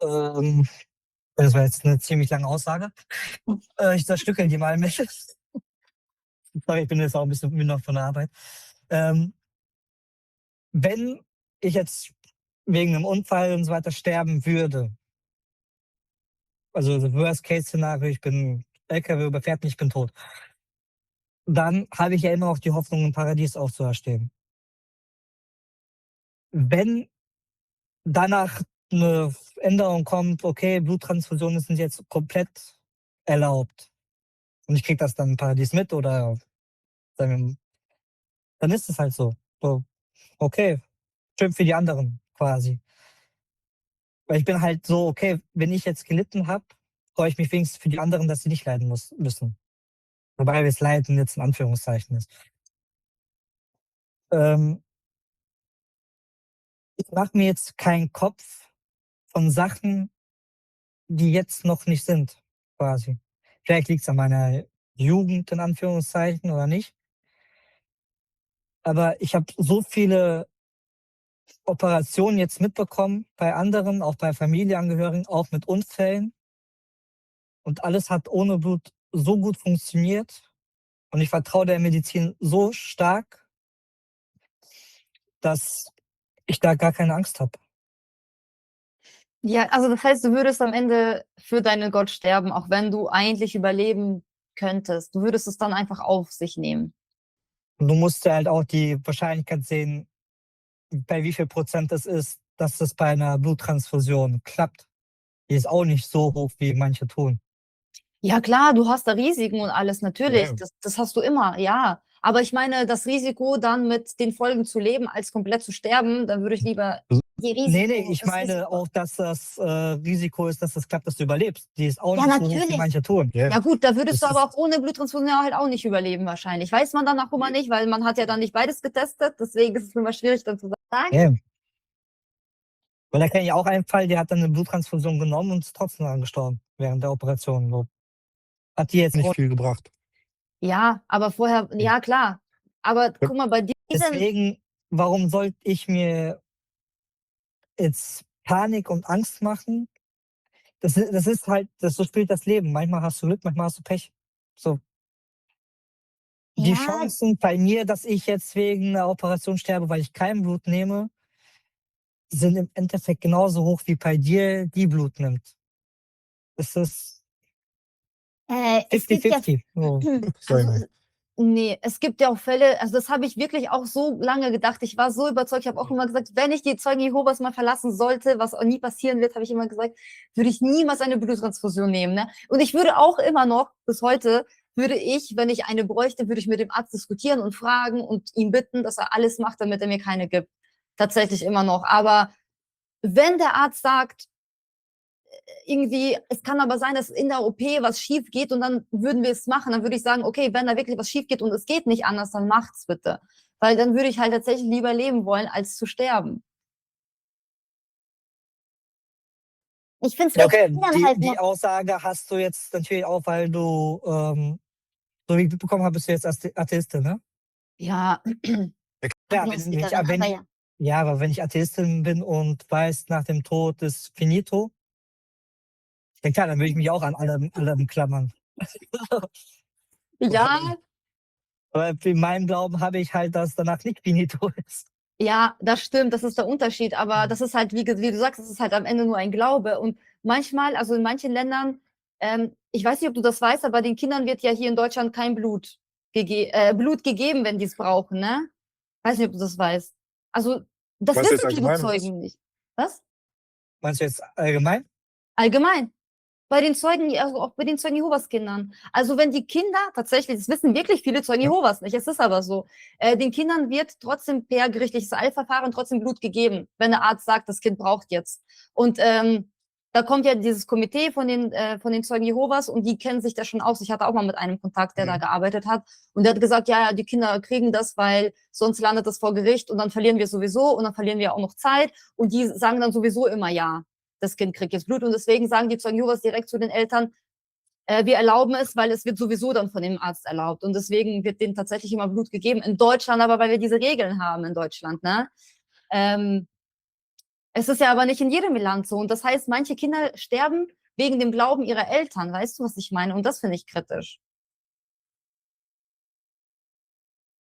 Das war jetzt eine ziemlich lange Aussage. Ich zerstückel die mal mit. Sorry, ich bin jetzt auch ein bisschen müde noch von der Arbeit. Wenn ich jetzt wegen einem Unfall und so weiter sterben würde, also das Worst-Case-Szenario, ich bin LKW überfährt mich, ich bin tot, dann habe ich ja immer noch die Hoffnung, im Paradies aufzuerstehen. Wenn danach eine Änderung kommt, okay, Bluttransfusionen sind jetzt komplett erlaubt und ich kriege das dann im Paradies mit oder sagen wir, dann ist es halt so. So, okay, schön für die anderen quasi. Weil ich bin halt so, okay, wenn ich jetzt gelitten habe, freue ich mich wenigstens für die anderen, dass sie nicht leiden müssen. Wobei das Leiden jetzt in Anführungszeichen ist. Ich mache mir jetzt keinen Kopf von Sachen, die jetzt noch nicht sind, quasi. Vielleicht liegt es an meiner Jugend in Anführungszeichen oder nicht. Aber ich habe so viele Operationen jetzt mitbekommen bei anderen, auch bei Familienangehörigen, auch mit Unfällen. Und alles hat ohne Blut so gut funktioniert. Und ich vertraue der Medizin so stark, dass ich da gar keine Angst habe. Ja, also das heißt, du würdest am Ende für deinen Gott sterben, auch wenn du eigentlich überleben könntest. Du würdest es dann einfach auf sich nehmen. Und du musst ja halt auch die Wahrscheinlichkeit sehen, bei wie viel Prozent es ist, dass es bei einer Bluttransfusion klappt. Die ist auch nicht so hoch, wie manche tun. Ja klar, du hast da Risiken und alles, natürlich. Ja. Das hast du immer, ja. Aber ich meine, das Risiko, dann mit den Folgen zu leben, als komplett zu sterben, dann würde ich lieber die Risiko. Ich das meine Risiko. auch, dass das Risiko ist, dass es klappt, dass du überlebst. Die ist auch Ja, nicht so hoch, wie natürlich. manche tun. Ja gut, da würdest du Das aber ist- auch ohne Bluttransfusion halt auch nicht überleben wahrscheinlich. Weiß man dann auch immer nicht, weil man hat ja dann nicht beides getestet. Deswegen ist es immer schwierig dann zu sagen. Ja. Weil da kenne ich auch einen Fall, der hat dann eine Bluttransfusion genommen und ist trotzdem daran gestorben während der Operation. So. Hat die jetzt Nicht auch. viel gebracht. Ja, aber vorher, ja klar. Aber guck mal, bei diesen, Deswegen, warum sollte ich mir jetzt Panik und Angst machen? Das ist halt, so spielt das Leben. Manchmal hast du Glück, manchmal hast du Pech. So. Die ja, Chancen bei mir, dass ich jetzt wegen einer Operation sterbe, weil ich kein Blut nehme, sind im Endeffekt genauso hoch wie bei dir, die Blut nimmt. Es ist es gibt ja 50-50. So. Sag ich Also, mal. nee, es gibt ja auch Fälle, also das habe ich wirklich auch so lange gedacht. Ich war so überzeugt, ich habe auch immer gesagt, wenn ich die Zeugen Jehovas mal verlassen sollte, was auch nie passieren wird, habe ich immer gesagt, würde ich niemals eine Bluttransfusion nehmen. Ne? Und ich würde auch immer noch, bis heute, würde ich, wenn ich eine bräuchte, würde ich mit dem Arzt diskutieren und fragen und ihn bitten, dass er alles macht, damit er mir keine gibt. Tatsächlich immer noch. Aber wenn der Arzt sagt, irgendwie, es kann aber sein, dass in der OP was schief geht und dann würden wir es machen. Dann würde ich sagen, okay, wenn da wirklich was schief geht und es geht nicht anders, dann macht's bitte. Weil dann würde ich halt tatsächlich lieber leben wollen, als zu sterben. Ich finde es Ja, bei okay, Kindern halt die noch. Aussage hast du jetzt natürlich auch, weil du, so wie ich mitbekommen habe, bist du jetzt Atheistin, ne? Ja, Ja, Agnostikerin, aber ja. ja, aber wenn ich Atheistin bin und weiß, nach dem Tod ist finito, ja klar, dann würde ich mich auch an allem klammern. Ja, Aber in meinem Glauben habe ich halt, dass danach nicht finito ist. ja, das stimmt, das ist der Unterschied. Aber das ist halt, wie du sagst, das ist halt am Ende nur ein Glaube. Und manchmal, also in manchen Ländern, ich weiß nicht, ob du das weißt, aber den Kindern wird ja hier in Deutschland kein Blut gegeben, wenn die es brauchen, ne? Weiß nicht, ob du das weißt. Also, das Was jetzt wissen viele allgemein, oder was? Zeugen nicht. Was? Meinst du jetzt allgemein? Allgemein. Bei den Zeugen, also auch bei den Zeugen Jehovas Kindern. Also wenn die Kinder, tatsächlich, das wissen wirklich viele Zeugen Ja. Jehovas nicht, es ist aber so, den Kindern wird trotzdem per gerichtliches Eilverfahren trotzdem Blut gegeben, wenn der Arzt sagt, das Kind braucht jetzt. Und da kommt ja dieses Komitee von den Zeugen Jehovas und die kennen sich da schon aus. Ich hatte auch mal mit einem Kontakt, der da gearbeitet hat und der hat gesagt, ja, die Kinder kriegen das, weil sonst landet das vor Gericht und dann verlieren wir sowieso und dann verlieren wir auch noch Zeit und die sagen dann sowieso immer, ja, das Kind kriegt jetzt Blut und deswegen sagen die Zeugen Jehovas direkt zu den Eltern, wir erlauben es, weil es wird sowieso dann von dem Arzt erlaubt und deswegen wird denen tatsächlich immer Blut gegeben. In Deutschland aber, weil wir diese Regeln haben in Deutschland, ne? Es ist ja aber nicht in jedem Land so. Und das heißt, manche Kinder sterben wegen dem Glauben ihrer Eltern. Weißt du, was ich meine? Und das finde ich kritisch.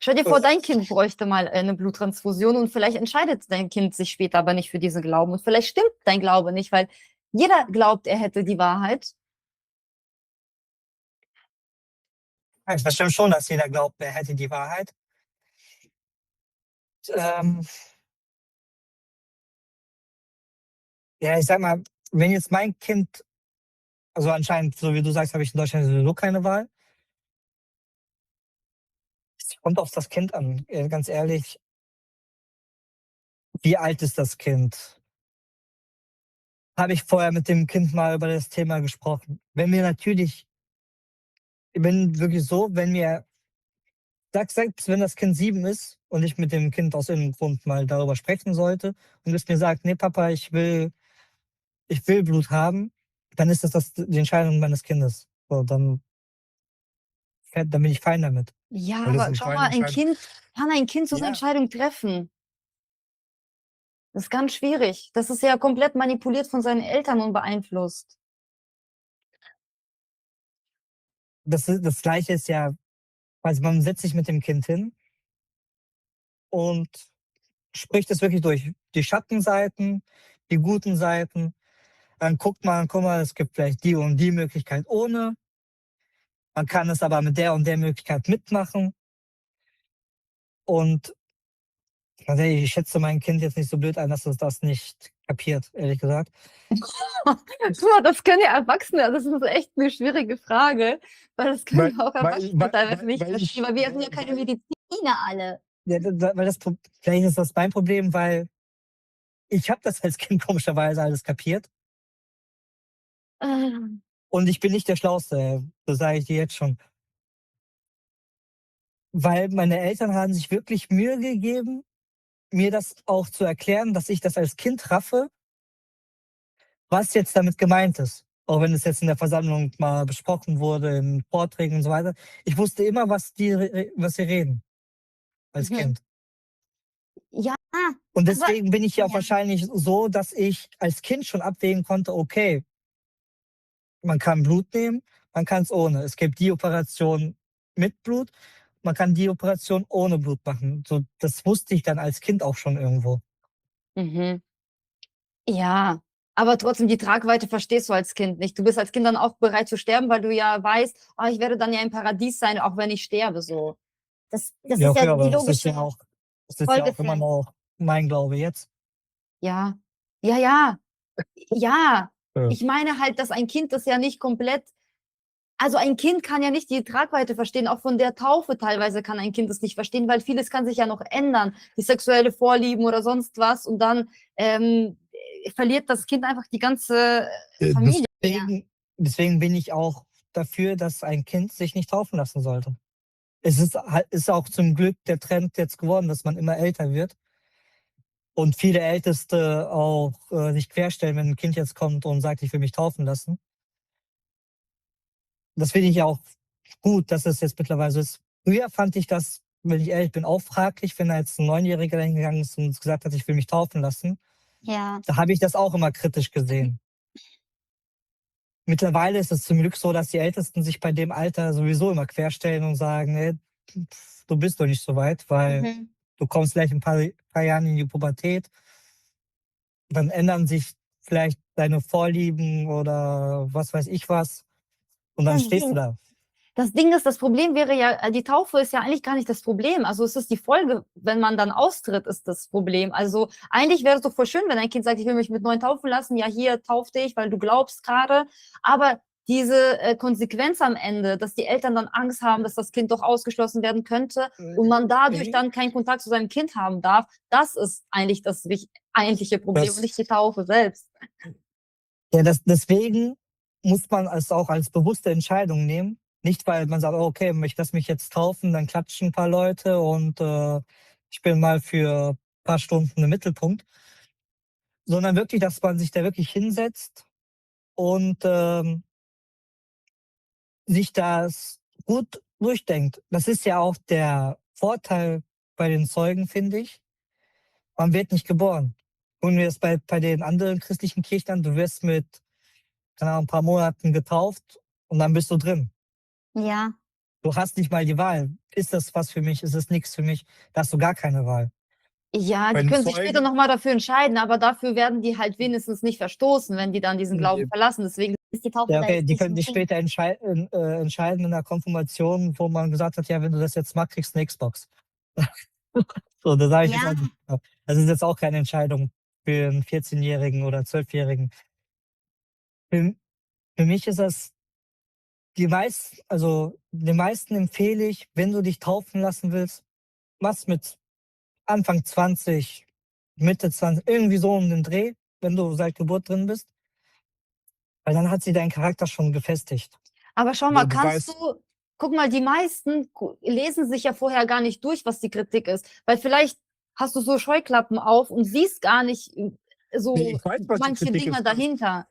Stell dir vor, dein Kind bräuchte mal eine Bluttransfusion und vielleicht entscheidet dein Kind sich später aber nicht für diesen Glauben. Und vielleicht stimmt dein Glaube nicht, weil jeder glaubt, er hätte die Wahrheit. Ja, das stimmt schon, dass jeder glaubt, er hätte die Wahrheit. Ja, ich sag mal, wenn jetzt mein Kind, also anscheinend, so wie du sagst, habe ich in Deutschland sowieso keine Wahl. Es kommt auf das Kind an. Ganz ehrlich, wie alt ist das Kind? Habe ich vorher mit dem Kind mal über das Thema gesprochen. Wenn mir natürlich, ich bin wirklich so, wenn mir, selbst wenn das Kind 7 ist und ich mit dem Kind aus irgendeinem Grund mal darüber sprechen sollte und es mir sagt, nee, Papa, ich will Blut haben, dann ist das die Entscheidung meines Kindes. So, dann bin ich fein damit. Ja, Weil das aber sind schau keine mal, Entscheidungen. kann ein Kind so eine Ja. Entscheidung treffen? Das ist ganz schwierig. Das ist ja komplett manipuliert von seinen Eltern und beeinflusst. Das Gleiche ist ja, also man setzt sich mit dem Kind hin und spricht es wirklich durch. Die Schattenseiten, die guten Seiten. Dann guck mal, es gibt vielleicht die und die Möglichkeit ohne. Man kann es aber mit der und der Möglichkeit mitmachen. Und also ich schätze mein Kind jetzt nicht so blöd ein, dass es das nicht kapiert, ehrlich gesagt. Du, das können ja Erwachsene, das ist echt eine schwierige Frage, weil das können auch Erwachsene teilweise nicht verstehen, weil wir sind ja keine Mediziner alle. Ja, vielleicht ist das mein Problem, weil ich habe das als Kind komischerweise alles kapiert. Ähm, Und ich bin nicht der Schlauste, das sage ich dir jetzt schon. Weil meine Eltern haben sich wirklich Mühe gegeben, mir das auch zu erklären, dass ich das als Kind raffe, was jetzt damit gemeint ist. Auch wenn es jetzt in der Versammlung mal besprochen wurde, in Vorträgen und so weiter. Ich wusste immer, was sie reden als Mhm. Kind. Ja, Und aber deswegen bin ich ja auch ja. wahrscheinlich so, dass ich als Kind schon abwägen konnte, okay, man kann Blut nehmen, man kann es ohne. Es gibt die Operation mit Blut, man kann die Operation ohne Blut machen. So, das wusste ich dann als Kind auch schon irgendwo. Mhm. Ja, aber trotzdem die Tragweite verstehst du als Kind nicht. Du bist als Kind dann auch bereit zu sterben, weil du ja weißt, oh, ich werde dann ja im Paradies sein, auch wenn ich sterbe, so. Das Ja, ist okay, ja die aber das logische ist ja auch immer Folge. noch mein Glaube jetzt. Ja, ja, ja, ja. Ja. Ich meine halt, dass ein Kind das ja nicht komplett, also ein Kind kann ja nicht die Tragweite verstehen, auch von der Taufe teilweise kann ein Kind das nicht verstehen, weil vieles kann sich ja noch ändern, die sexuelle Vorlieben oder sonst was und dann verliert das Kind einfach die ganze Familie. Deswegen bin ich auch dafür, dass ein Kind sich nicht taufen lassen sollte. Es ist auch zum Glück der Trend jetzt geworden, dass man immer älter wird. Und viele Älteste auch sich querstellen, wenn ein Kind jetzt kommt und sagt, ich will mich taufen lassen. Das finde ich auch gut, dass es jetzt mittlerweile so ist. Früher fand ich das, wenn ich ehrlich bin, auch fraglich, wenn da jetzt ein 9-Jähriger hingegangen ist und gesagt hat, ich will mich taufen lassen. Ja. Da habe ich das auch immer kritisch gesehen. Mittlerweile ist es zum Glück so, dass die Ältesten sich bei dem Alter sowieso immer querstellen und sagen, ey, du bist doch nicht so weit, weil Mhm. du kommst gleich in ein paar Jahren in die Pubertät. Dann ändern sich vielleicht deine Vorlieben oder was weiß ich was. Und dann stehst du da. Das Ding ist, das Problem wäre ja, die Taufe ist ja eigentlich gar nicht das Problem. Also es ist die Folge, wenn man dann austritt, ist das Problem. Also eigentlich wäre es doch voll schön, wenn ein Kind sagt, ich will mich mit 9 taufen lassen. Ja, hier tauf dich, weil du glaubst gerade. Aber diese Konsequenz am Ende, dass die Eltern dann Angst haben, dass das Kind doch ausgeschlossen werden könnte und man dadurch dann keinen Kontakt zu seinem Kind haben darf, das ist eigentlich das eigentliche Problem und nicht die Taufe selbst. Ja, deswegen muss man es auch als bewusste Entscheidung nehmen. Nicht, weil man sagt: „Oh, okay, ich lasse mich jetzt taufen, dann klatschen ein paar Leute und, ich bin mal für ein paar Stunden im Mittelpunkt“, sondern wirklich, dass man sich da wirklich hinsetzt und, sich das gut durchdenkt. Das ist ja auch der Vorteil bei den Zeugen, finde ich. Man wird nicht geboren. Und wir das bei den anderen christlichen Kirchen an, du wirst mit, keine Ahnung, 'n paar Monaten getauft und dann bist du drin. Ja. Du hast nicht mal die Wahl. Ist das was für mich? Ist es nix für mich? Da hast du gar keine Wahl. Ja, Bei die den können sich später noch Zeugen, mal dafür entscheiden, aber dafür werden die halt wenigstens nicht verstoßen, wenn die dann diesen Glauben verlassen. Deswegen ist die Taufe Ja, da okay, jetzt die nicht so können 'n sich Ding. später entscheiden in der Konfirmation, wo man gesagt hat: „Ja, wenn du das jetzt machst, kriegst du 'ne Xbox.“ So, da sage ich jetzt Ja. auch nicht, das ist jetzt auch keine Entscheidung für 'n 14-Jährigen oder 12-Jährigen. Für für mich ist das den meisten empfehle ich, wenn du dich taufen lassen willst, mach's mit Anfang 20, Mitte 20, irgendwie so um den Dreh, wenn du seit Geburt drin bist, weil dann hat sich dein Charakter schon gefestigt. Aber schau ja, mal, du kannst weißt, du guck mal, die meisten lesen sich ja vorher gar nicht durch, was die Kritik ist. Weil vielleicht hast du so Scheuklappen auf und siehst gar nicht nee, so ich weiß, was die manche Kritik Dinge ist. dahinter.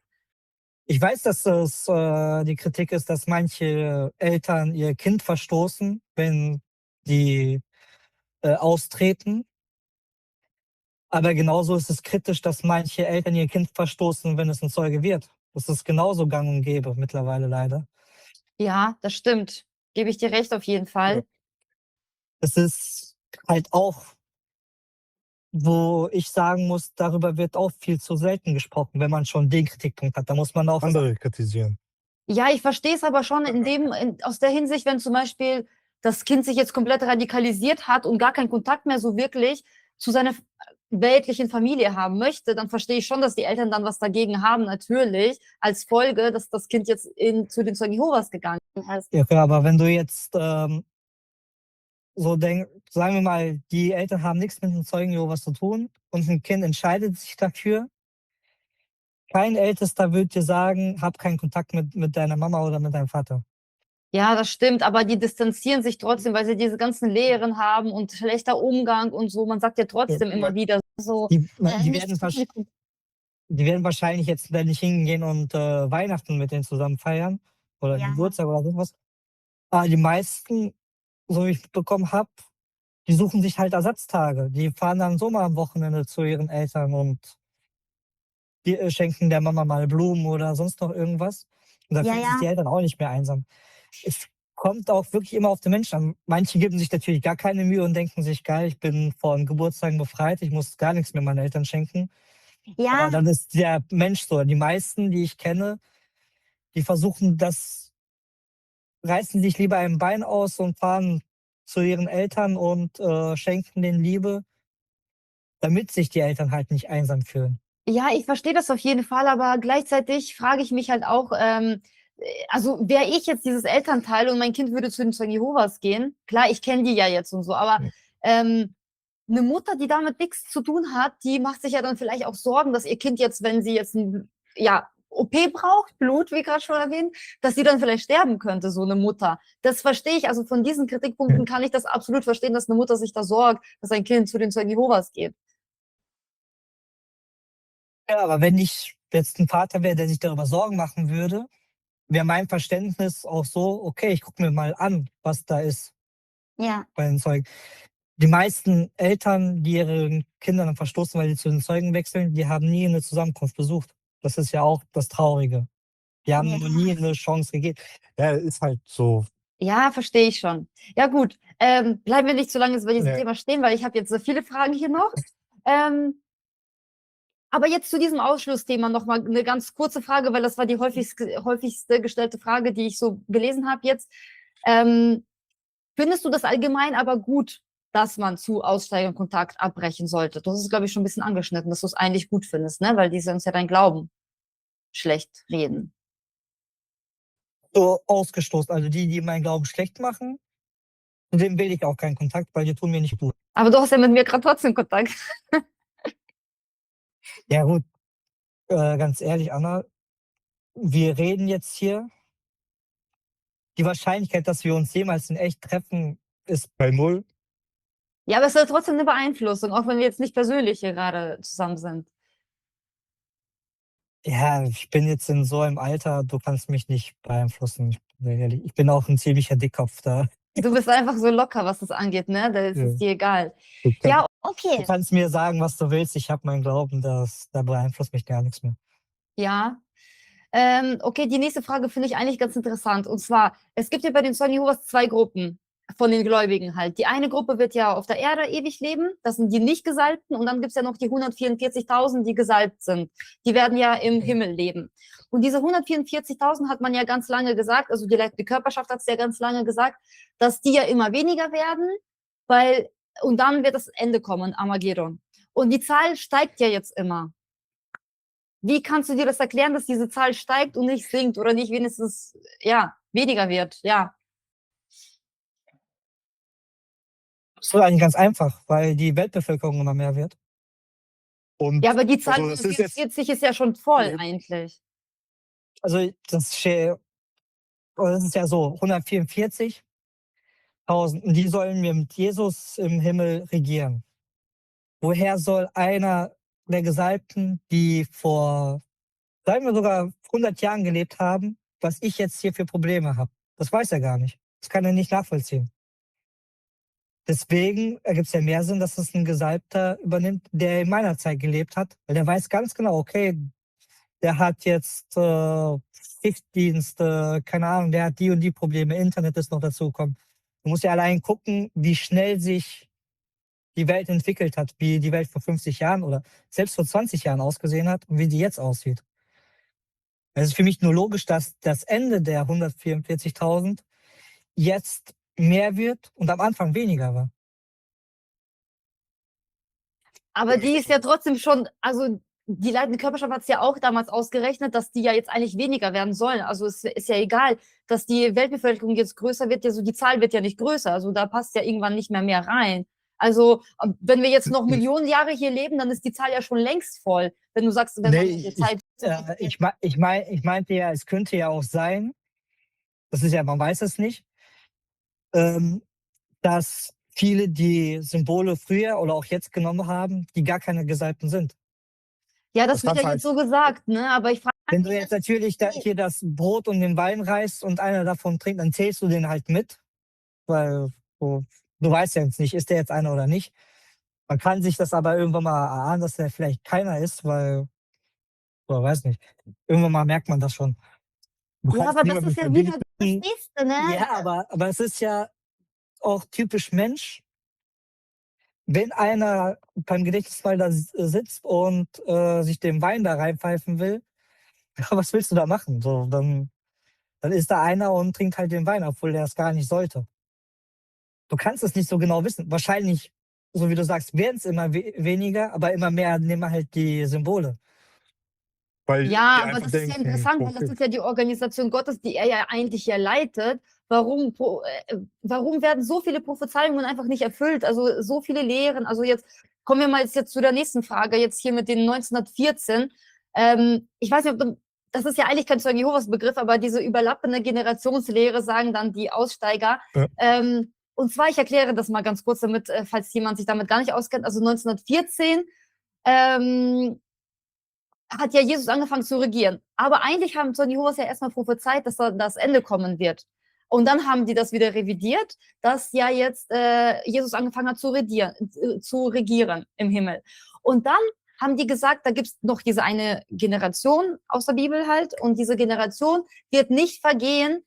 Ich weiß, dass es, die Kritik ist, dass manche Eltern ihr Kind verstoßen, wenn die, austreten. Aber genauso ist es kritisch, dass manche Eltern ihr Kind verstoßen, wenn es ein Zeuge wird. Das ist genauso gang und gäbe mittlerweile leider. Ja, das stimmt. Gebe ich dir recht auf jeden Ja. Fall. Es ist halt auch, wo ich sagen muss, darüber wird auch viel zu selten gesprochen, wenn man schon den Kritikpunkt hat. Da muss man auch was. Andere kritisieren. Ja, ich verstehe es aber schon aus der Hinsicht, wenn zum Beispiel das Kind sich jetzt komplett radikalisiert hat und gar keinen Kontakt mehr so wirklich zu seiner weltlichen Familie haben möchte, dann verstehe ich schon, dass die Eltern dann was dagegen haben, natürlich, als Folge, dass das Kind jetzt zu den Zeugen Jehovas gegangen ist. Ja, klar, aber wenn du jetzt, so denk sagen wir mal, die Eltern haben nichts mit dem Zeugen Jehovas zu tun und ein Kind entscheidet sich dafür. Kein Ältester wird dir sagen: „Hab keinen Kontakt mit deiner Mama oder mit deinem Vater.“ Ja, das stimmt, aber die distanzieren sich trotzdem, weil sie diese ganzen Lehren haben und schlechter Umgang und so. Man sagt ja Ja, trotzdem immer wieder so, die nicht werden zu viel. wahrscheinlich jetzt da nicht hingehen und, Weihnachten mit denen zusammen feiern oder Ja. Geburtstag oder so was. Aber die meisten, so wie ich mitbekommen habe, die suchen sich halt Ersatztage. Die fahren dann so mal am Wochenende zu ihren Eltern und die, schenken der Mama mal Blumen oder sonst noch irgendwas. Und da Ja, fühlen sich ja. die Eltern auch nicht mehr einsam. Es kommt auch wirklich immer auf den Menschen an. Manche geben sich natürlich gar keine Mühe und denken sich: „Geil, ich bin von Geburtstagen befreit, ich muss gar nichts mehr meinen Eltern schenken.“ Aber Ja, dann ist der Mensch so. Die meisten, die ich kenne, die versuchen das, reißen sich lieber ein Bein aus und fahren zu ihren Eltern und, schenken denen Liebe, damit sich die Eltern halt nicht einsam fühlen. ja, ich verstehe das auf jeden Fall, aber gleichzeitig frage ich mich halt auch, also wäre ich jetzt dieses Elternteil und mein Kind würde zu den Zeugen Jehovas gehen, klar, ich kenne die ja jetzt und so, aber ähm, eine Mutter, die damit nichts zu tun hat, die macht sich ja dann vielleicht auch Sorgen, dass ihr Kind jetzt, wenn sie jetzt ein, ja, OP braucht, Blut, wie gerade schon erwähnt, dass sie dann vielleicht sterben könnte, so eine Mutter. Das verstehe ich, also von diesen Kritikpunkten kann ich das absolut verstehen, dass eine Mutter sich da sorgt, dass ein Kind zu den Zeugen Jehovas geht. Ja, aber wenn ich jetzt ein Vater wäre, der sich darüber Sorgen machen würde, wäre mein Verständnis auch so: „Okay, ich gucke mir mal an, was da ist Ja. bei den Zeugen.“ Die meisten Eltern, die ihren Kindern dann verstoßen, weil die zu den Zeugen wechseln, die haben nie eine Zusammenkunft besucht. Das ist ja auch das Traurige. Die haben Ja. noch nie eine Chance gegeben. Ja, ist halt so. Ja, verstehe ich schon. Ja gut, bleiben wir nicht zu lange bei diesem Ja. Thema stehen, weil ich habe jetzt so viele Fragen hier noch. Ähm, aber jetzt zu diesem Ausschlussthema noch mal 'ne ganz kurze Frage, weil das war die häufigste gestellte Frage, die ich so gelesen habe jetzt. Ähm, findest du das allgemein aber gut, dass man zu Aussteigern Kontakt abbrechen sollte? Du hast es, glaube ich, schon 'n bisschen angeschnitten, dass du's eigentlich gut findest, ne, weil die sonst ja deinen Glauben schlecht reden. So ausgestoßen. Also die meinen Glauben schlecht machen, zu denen will ich auch keinen Kontakt, weil die tun mir nicht gut. Aber du hast ja mit mir grad trotzdem Kontakt. Ja gut, ganz ehrlich, Anna, wir reden jetzt hier. Die Wahrscheinlichkeit, dass wir uns jemals in echt treffen, ist bei 0. Ja, aber es ist trotzdem eine Beeinflussung, auch wenn wir jetzt nicht persönlich hier gerade zusammen sind. ja, ich bin jetzt in so einem Alter, du kannst mich nicht beeinflussen. Ich bin auch ein ziemlicher Dickkopf da. Du bist einfach so locker, was das angeht, ne? Da ist Ja. es dir egal. Du Ja, Du okay. kannst mir sagen, was du willst. Ich habe meinen Glauben, da beeinflusst mich gar nichts mehr. Ja. Okay, die nächste Frage finde ich eigentlich ganz interessant. Und zwar, es gibt ja bei den Zeugen Jehovas zwei Gruppen von den Gläubigen halt. Die eine Gruppe wird ja auf der Erde ewig leben, das sind die nicht Gesalbten. Und dann gibt es ja noch die 144.000, die gesalbt sind. Die werden ja im Himmel leben. Und diese 144.000 hat man ja ganz lange gesagt, also die Körperschaft hat es ja ganz lange gesagt, dass die ja immer weniger werden, und dann wird das Ende kommen, Armageddon. Und die Zahl steigt ja jetzt immer. Wie kannst du dir das erklären, dass diese Zahl steigt und nicht sinkt oder nicht wenigstens, ja, weniger wird? Ja. Das ist eigentlich ganz einfach, weil die Weltbevölkerung immer mehr wird. Und Ja, aber die Zahl also das ist jetzt 44 ist ja schon voll Ja. eigentlich. Also das ist ja so, 144.000, die sollen mit Jesus im Himmel regieren. Woher soll einer der Gesalbten, die vor, sagen wir sogar 100 Jahren gelebt haben, was ich jetzt hier für Probleme habe? Das weiß er gar nicht. Das kann er nicht nachvollziehen. Deswegen ergibt es ja mehr Sinn, dass es ein Gesalbter übernimmt, der in meiner Zeit gelebt hat, weil der weiß ganz genau, okay, der hat jetzt Schichtdienst, keine Ahnung, der hat die und die Probleme, Internet ist noch dazugekommen. Du musst ja allein gucken, wie schnell sich die Welt entwickelt hat, wie die Welt vor 50 Jahren oder selbst vor 20 Jahren ausgesehen hat und wie die jetzt aussieht. Es ist für mich nur logisch, dass das Ende der 144.000 jetzt mehr wird und am Anfang weniger war. Aber die ist ja trotzdem schon, also die leitende Körperschaft hat es ja auch damals ausgerechnet, dass die ja jetzt eigentlich weniger werden sollen. Also es ist ja egal, dass die Weltbevölkerung jetzt größer wird, ja so die Zahl wird ja nicht größer. Also da passt ja irgendwann nicht mehr rein. Also wenn wir jetzt noch Millionen Jahre hier leben, dann ist die Zahl ja schon längst voll. Wenn du sagst, wenn man die Zeit. Ich meinte ja, es könnte ja auch sein, das ist ja, man weiß es nicht, dass viele die Symbole früher oder auch jetzt genommen haben, die gar keine Gesalbten sind. Ja, das Das wird ja kann's jetzt so gesagt, ne? Aber ich frage Wenn du jetzt natürlich hier das Brot und den Wein reißt und einer davon trinkt, dann zählst du den halt mit, weil du weißt ja jetzt nicht, ist der jetzt einer oder nicht. Man kann sich das aber irgendwann mal erahnen, dass der vielleicht keiner ist, weil, oder weiß nicht, irgendwann mal merkt man das schon. Du ja, kannst aber das niemanden ist ja wieder das verbieten. Nächste, ne? Ja, aber es ist ja auch typisch Mensch, wenn einer beim Gedächtnisfall da sitzt und sich den Wein da reinpfeifen will, was willst du da machen? So, dann ist da einer und trinkt halt den Wein, obwohl der es gar nicht sollte. Du kannst es nicht so genau wissen. Wahrscheinlich, so wie du sagst, werden es immer weniger, aber immer mehr nehmen halt die Symbole. weil Ja, die aber einfach das ist ja denken, interessant, weil das okay. ist ja die Organisation Gottes, die er ja eigentlich ja leitet. Warum werden so viele Prophezeiungen einfach nicht erfüllt? Also so viele Lehren. Also jetzt kommen wir mal jetzt zu der nächsten Frage, jetzt hier mit den 1914. Ich weiß nicht, das ist ja eigentlich kein Zeugen Jehovas Begriff, aber diese überlappende Generationslehre sagen dann die Aussteiger. Ja. Und zwar, ich erkläre das mal ganz kurz, damit, falls jemand sich damit gar nicht auskennt. Also 1914 hat ja Jesus angefangen zu regieren. Aber eigentlich haben Zeugen Jehovas ja erstmal prophezeit, dass da das Ende kommen wird. Und dann haben die das wieder revidiert, dass ja jetzt Jesus angefangen hat zu regieren im Himmel. Und dann haben die gesagt, da gibt es noch diese eine Generation aus der Bibel halt. Und diese Generation wird nicht vergehen,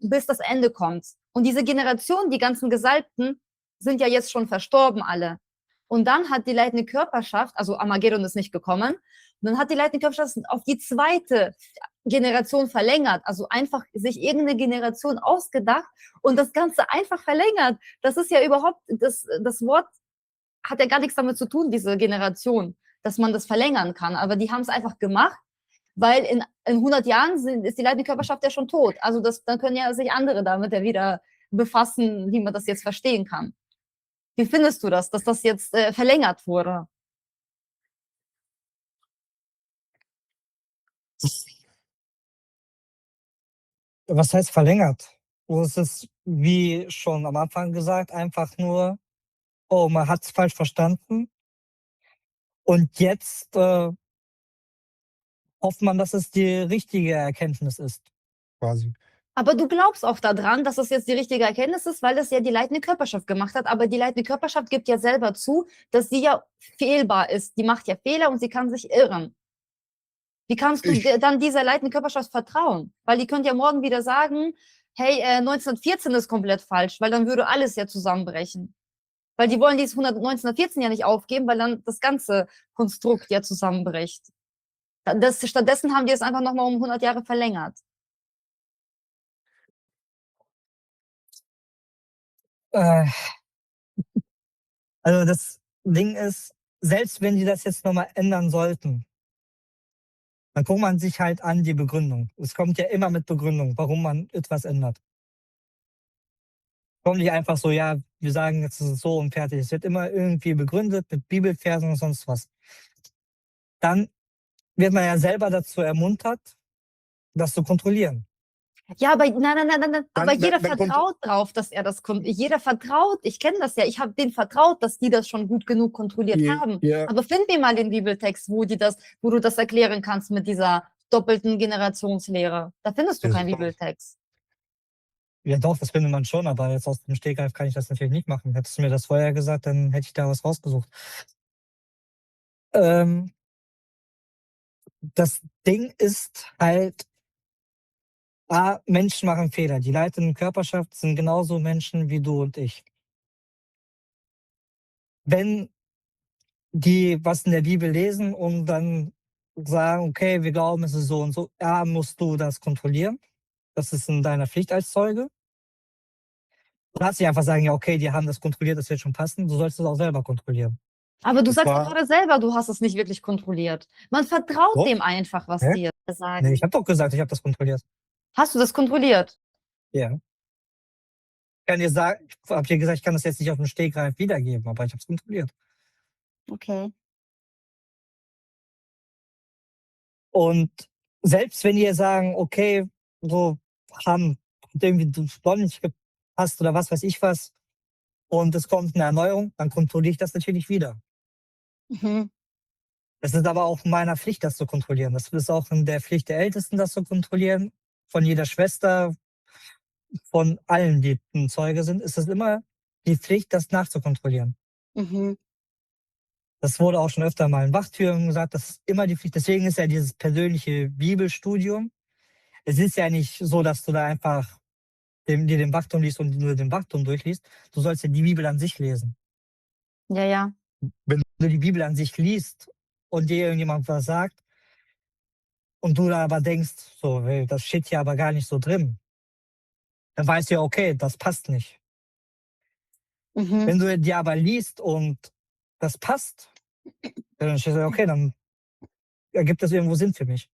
bis das Ende kommt. Und diese Generation, die ganzen Gesalbten, sind ja jetzt schon verstorben alle. Und dann hat die leitende Körperschaft, also Armageddon ist nicht gekommen, und dann hat die leitende Körperschaft auf die zweite Generation verlängert, also einfach sich irgendeine Generation ausgedacht und das Ganze einfach verlängert. Das ist ja überhaupt, das Wort hat ja gar nichts damit zu tun, diese Generation, dass man das verlängern kann. Aber die haben es einfach gemacht, weil in 100 Jahren ist die leitende Körperschaft ja schon tot. Also dann können ja sich andere damit ja wieder befassen, wie man das jetzt verstehen kann. Wie findest du das, dass das jetzt verlängert wurde? Was heißt verlängert? Wo es ist, wie schon am Anfang gesagt, einfach nur, oh, man hat es falsch verstanden. Und jetzt hofft man, dass es die richtige Erkenntnis ist, quasi. Aber du glaubst auch daran, dass das jetzt die richtige Erkenntnis ist, weil das ja die leitende Körperschaft gemacht hat. Aber die leitende Körperschaft gibt ja selber zu, dass sie ja fehlbar ist. Die macht ja Fehler und sie kann sich irren. Wie kannst du dann dieser leitenden Körperschaft vertrauen? Weil die könnte ja morgen wieder sagen, hey, 1914 ist komplett falsch, weil dann würde alles ja zusammenbrechen. Weil die wollen dieses 1914 ja nicht aufgeben, weil dann das ganze Konstrukt ja zusammenbricht. Stattdessen haben die es einfach nochmal um 100 Jahre verlängert. Äh, Also das Ding ist, selbst wenn die das jetzt nochmal ändern sollten, dann guckt man sich halt an die Begründung. Es kommt ja immer mit Begründung, warum man etwas ändert. Kommt nicht einfach so, ja, wir sagen, jetzt ist es so und fertig. Es wird immer irgendwie begründet mit Bibelversen und sonst was. Dann wird man ja selber dazu ermuntert, das zu kontrollieren. Ja, aber nein. Aber jeder dann kommt- vertraut drauf, dass er das kommt. Jeder vertraut, ich kenne das ja, ich habe denen vertraut, dass die das schon gut genug kontrolliert haben. Ja, Aber find mir mal den Bibeltext, wo du das erklären kannst mit dieser doppelten Generationslehre. Da findest du Ja, keinen super. Bibeltext. Ja doch, das findet man schon, aber jetzt aus dem Stegreif kann ich das natürlich nicht machen. Hättest du mir das vorher gesagt, dann hätte ich da was rausgesucht. Das Ding ist halt, Menschen machen Fehler. Die leitenden Körperschaft sind genauso Menschen wie du und ich. Wenn die was in der Bibel lesen und dann sagen, okay, wir glauben, es ist so und so, musst du das kontrollieren. Das ist in deiner Pflicht als Zeuge. Du kannst nicht einfach sagen, ja, okay, die haben das kontrolliert, das wird schon passen. Du sollst es auch selber kontrollieren. Aber du Das sagst ja war- gerade selber, du hast es nicht wirklich kontrolliert. Man vertraut Doch. dem einfach, was Hä? die sagen. Nee, ich habe doch gesagt, ich habe das kontrolliert. Hast du das kontrolliert? Ja. Ich kann dir sagen, ich habe dir gesagt, ich kann das jetzt nicht auf dem Stegreif wiedergeben, aber ich habe es kontrolliert. Okay. Und selbst wenn ihr sagen, okay, so haben irgendwie doch nicht gepasst oder was weiß ich was, und es kommt eine Erneuerung, dann kontrolliere ich das natürlich wieder. Mhm. Es ist aber auch in meiner Pflicht, das zu kontrollieren. Das ist auch in der Pflicht der Ältesten, das zu kontrollieren. Von jeder Schwester, von allen, die ein Zeuge sind, ist es immer die Pflicht, das nachzukontrollieren. Mhm. Das wurde auch schon öfter mal in Wachtürmen gesagt, das ist immer die Pflicht. Deswegen ist ja dieses persönliche Bibelstudium. Es ist ja nicht so, dass du da einfach dir den Wachturm liest und nur den Wachturm durchliest. Du sollst ja die Bibel an sich lesen. Ja, ja. Wenn du die Bibel an sich liest und dir irgendjemand was sagt und du da aber denkst, so, hey, das steht hier aber gar nicht so drin, dann weißt du ja, okay, das passt nicht. Mhm. Wenn du die aber liest und das passt, dann steht ja, okay, dann ergibt das irgendwo Sinn für mich.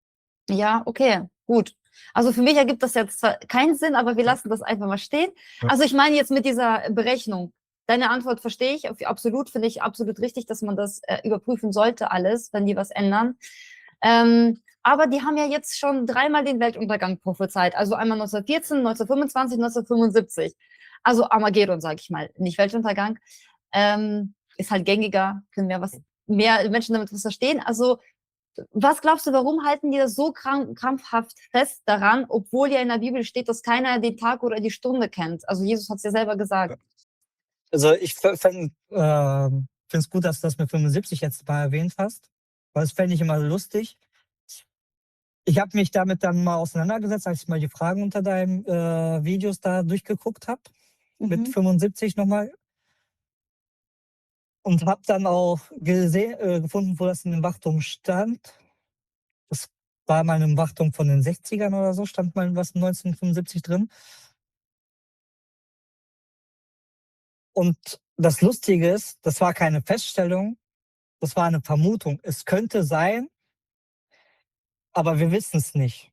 Ja, okay, gut. Also für mich ergibt das jetzt zwar keinen Sinn, aber wir lassen das einfach mal stehen. Ja. Also ich meine jetzt mit dieser Berechnung. Deine Antwort verstehe ich, absolut, finde ich absolut richtig, dass man das überprüfen sollte, alles, wenn die was ändern. Aber die haben ja jetzt schon dreimal den Weltuntergang prophezeit. Also einmal 1914, 1925, 1975. Also Armageddon, sage ich mal, nicht Weltuntergang. Ist halt gängiger, können mehr Menschen damit was verstehen. Also was glaubst du, warum halten die das so krampfhaft fest daran, obwohl ja in der Bibel steht, dass keiner den Tag oder die Stunde kennt? Also Jesus hat es ja selber gesagt. Also ich finde es gut, dass du das mit 75 jetzt mal erwähnt hast, weil das fände ich immer lustig. Ich habe mich damit dann mal auseinandergesetzt, als ich mal die Fragen unter deinen Videos da durchgeguckt habe, mit 75 nochmal. Und habe dann auch gefunden, wo das in dem Wachturm stand. Das war mal in einem Wachturm von den 60ern oder so, stand mal was 1975 drin. Und das Lustige ist, das war keine Feststellung, das war eine Vermutung. Es könnte sein, aber wir wissen es nicht.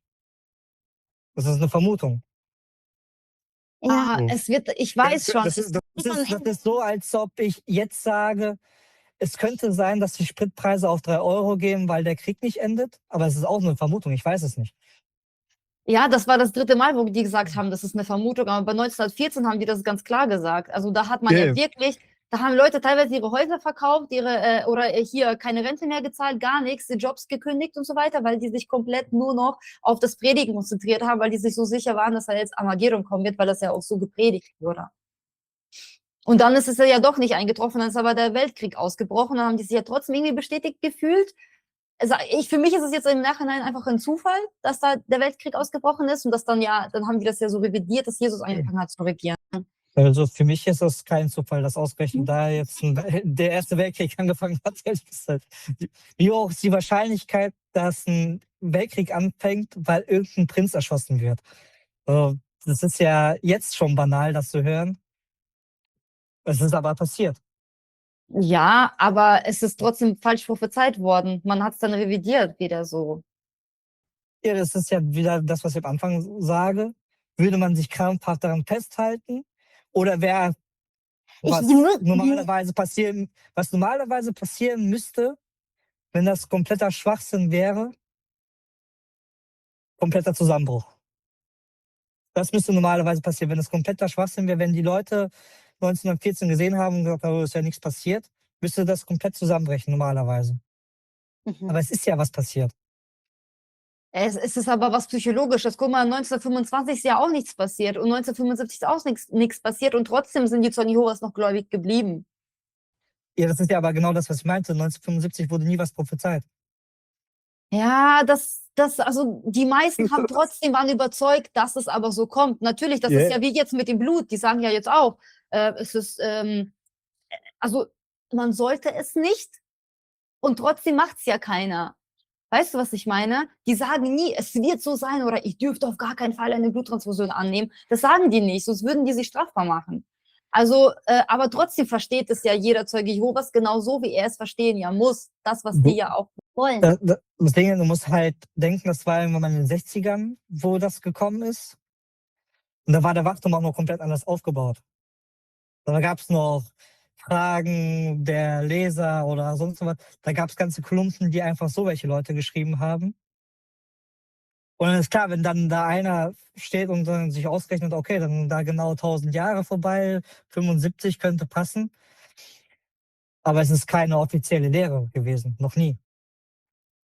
Das ist eine Vermutung. Ja, Oh. ich weiß schon. Das ist, Das ist so, als ob ich jetzt sage, es könnte sein, dass die Spritpreise auf 3 € gehen, weil der Krieg nicht endet. Aber es ist auch eine Vermutung, ich weiß es nicht. Ja, das war das 3. Mal, wo die gesagt haben, das ist eine Vermutung, aber bei 1914 haben die das ganz klar gesagt. Also da hat man ja Ja, wirklich, da haben Leute teilweise ihre Häuser verkauft, oder hier keine Rente mehr gezahlt, gar nichts, die Jobs gekündigt und so weiter, weil die sich komplett nur noch auf das Predigen konzentriert haben, weil die sich so sicher waren, dass da jetzt Armageddon kommen wird, weil das ja auch so gepredigt wurde. Und dann ist es ja doch nicht eingetroffen, dann ist aber der Weltkrieg ausgebrochen, dann haben die sich ja trotzdem irgendwie bestätigt gefühlt. Also für mich ist es jetzt im Nachhinein einfach ein Zufall, dass da der Weltkrieg ausgebrochen ist und dann haben die das ja so revidiert, dass Jesus angefangen hat zu regieren. Also für mich ist es kein Zufall, dass ausgerechnet da jetzt der Erste Weltkrieg angefangen hat, ehrlich gesagt. Wie hoch ist die Wahrscheinlichkeit, dass ein Weltkrieg anfängt, weil irgendein Prinz erschossen wird? Also, das ist ja jetzt schon banal, das zu hören. Es ist aber passiert. Ja, aber es ist trotzdem falsch prophezeit worden. Man hat es dann revidiert wieder so. Ja, das ist ja wieder das, was ich am Anfang sage. Würde man sich krampfhaft daran festhalten? Oder wäre, was normalerweise passieren müsste, wenn das kompletter Schwachsinn wäre, kompletter Zusammenbruch. Das müsste normalerweise passieren. Wenn das kompletter Schwachsinn wäre, wenn die Leute 1914 gesehen haben und gesagt haben, oh, ist ja nichts passiert, müsste das komplett zusammenbrechen normalerweise. Aber es ist ja was passiert. Es ist aber was Psychologisches. Guck mal, 1925 ist ja auch nichts passiert und 1975 ist auch nichts passiert und trotzdem sind die Zeugen Jehovas noch gläubig geblieben. Ja, das ist ja aber genau das, was ich meinte. 1975 wurde nie was prophezeit. Ja, also die meisten waren überzeugt, dass es aber so kommt. Natürlich, das ist ja wie jetzt mit dem Blut. Die sagen ja jetzt auch, also man sollte es nicht und trotzdem macht es ja keiner. Weißt du, was ich meine? Die sagen nie, es wird so sein oder ich dürfte auf gar keinen Fall eine Bluttransfusion annehmen. Das sagen die nicht, sonst würden die sich strafbar machen. Also, aber trotzdem versteht es ja jeder Zeuge Jehovas genauso, wie er es verstehen ja muss. Das, was die ja auch wollen. Das Ding, du musst halt denken, das war irgendwann mal in den 60ern, wo das gekommen ist. Und da war der Wachturm auch noch komplett anders aufgebaut. Da gab es noch Fragen der Leser oder sonst was. Da gab es ganze Kolumnen, die einfach so welche Leute geschrieben haben. Und dann ist klar, wenn dann da einer steht und dann sich ausrechnet, okay, dann da genau 1000 Jahre vorbei, 75 könnte passen. Aber es ist keine offizielle Lehre gewesen, noch nie.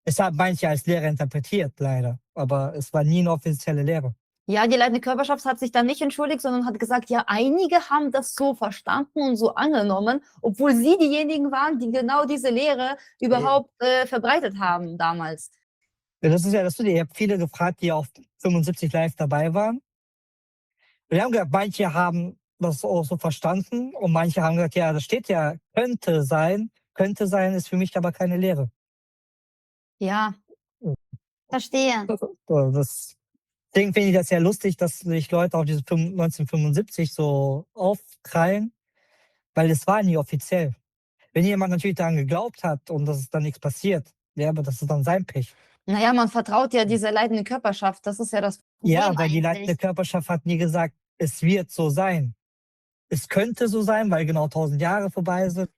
Es haben manche als Lehre interpretiert, leider. Aber es war nie eine offizielle Lehre. Ja, die leitende Körperschaft hat sich dann nicht entschuldigt, sondern hat gesagt, ja, einige haben das so verstanden und so angenommen, obwohl sie diejenigen waren, die genau diese Lehre überhaupt verbreitet haben damals. Ja, das ist ja das. Ihr habt viele gefragt, die auf 75 live dabei waren. Wir haben gesagt, manche haben das auch so verstanden und manche haben gesagt, ja, das steht ja, könnte sein. Könnte sein, ist für mich aber keine Lehre. Ja, verstehe. Deswegen finde ich das ja lustig, dass sich Leute auf diese 1975 so aufkrallen, weil es war nie offiziell. Wenn jemand natürlich daran geglaubt hat und dass es dann nichts passiert, ja, aber das ist dann sein Pech. Naja, man vertraut ja dieser leitenden Körperschaft, das ist ja das Problem. Ja, weil die leitende Körperschaft hat nie gesagt, es wird so sein. Es könnte so sein, weil genau 1000 Jahre vorbei sind.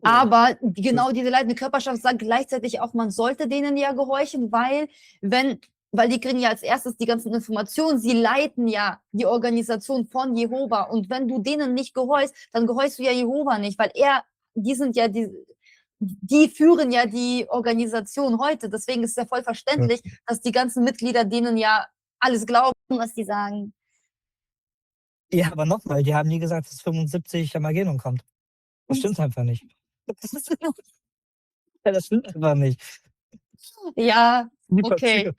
Aber genau diese leitende Körperschaft sagt gleichzeitig auch, man sollte denen ja gehorchen, weil die kriegen ja als erstes die ganzen Informationen, sie leiten ja die Organisation von Jehova und wenn du denen nicht gehorchst, dann gehorchst du ja Jehova nicht, weil die führen ja die Organisation heute, deswegen ist es ja voll verständlich, dass die ganzen Mitglieder denen ja alles glauben, was die sagen. Ja, aber nochmal, die haben nie gesagt, dass 75 Armageddon kommt. Das stimmt einfach nicht. Ja, das stimmt einfach nicht. Ja, Nie okay. passiert.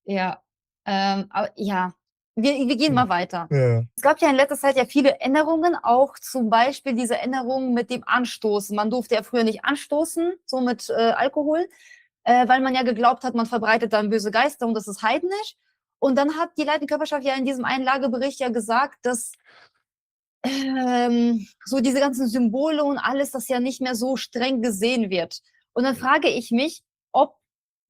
Ja, aber ja, wir gehen mal weiter. Ja. Es gab ja in letzter Zeit ja viele Änderungen, auch zum Beispiel diese Änderung mit dem Anstoßen. Man durfte ja früher nicht anstoßen, so mit Alkohol, weil man ja geglaubt hat, man verbreitet dann böse Geister und das ist heidnisch. Und dann hat die leitende Körperschaft ja in diesem Einlagebericht ja gesagt, dass so diese ganzen Symbole und alles, das ja nicht mehr so streng gesehen wird. Und dann frage ich mich, ob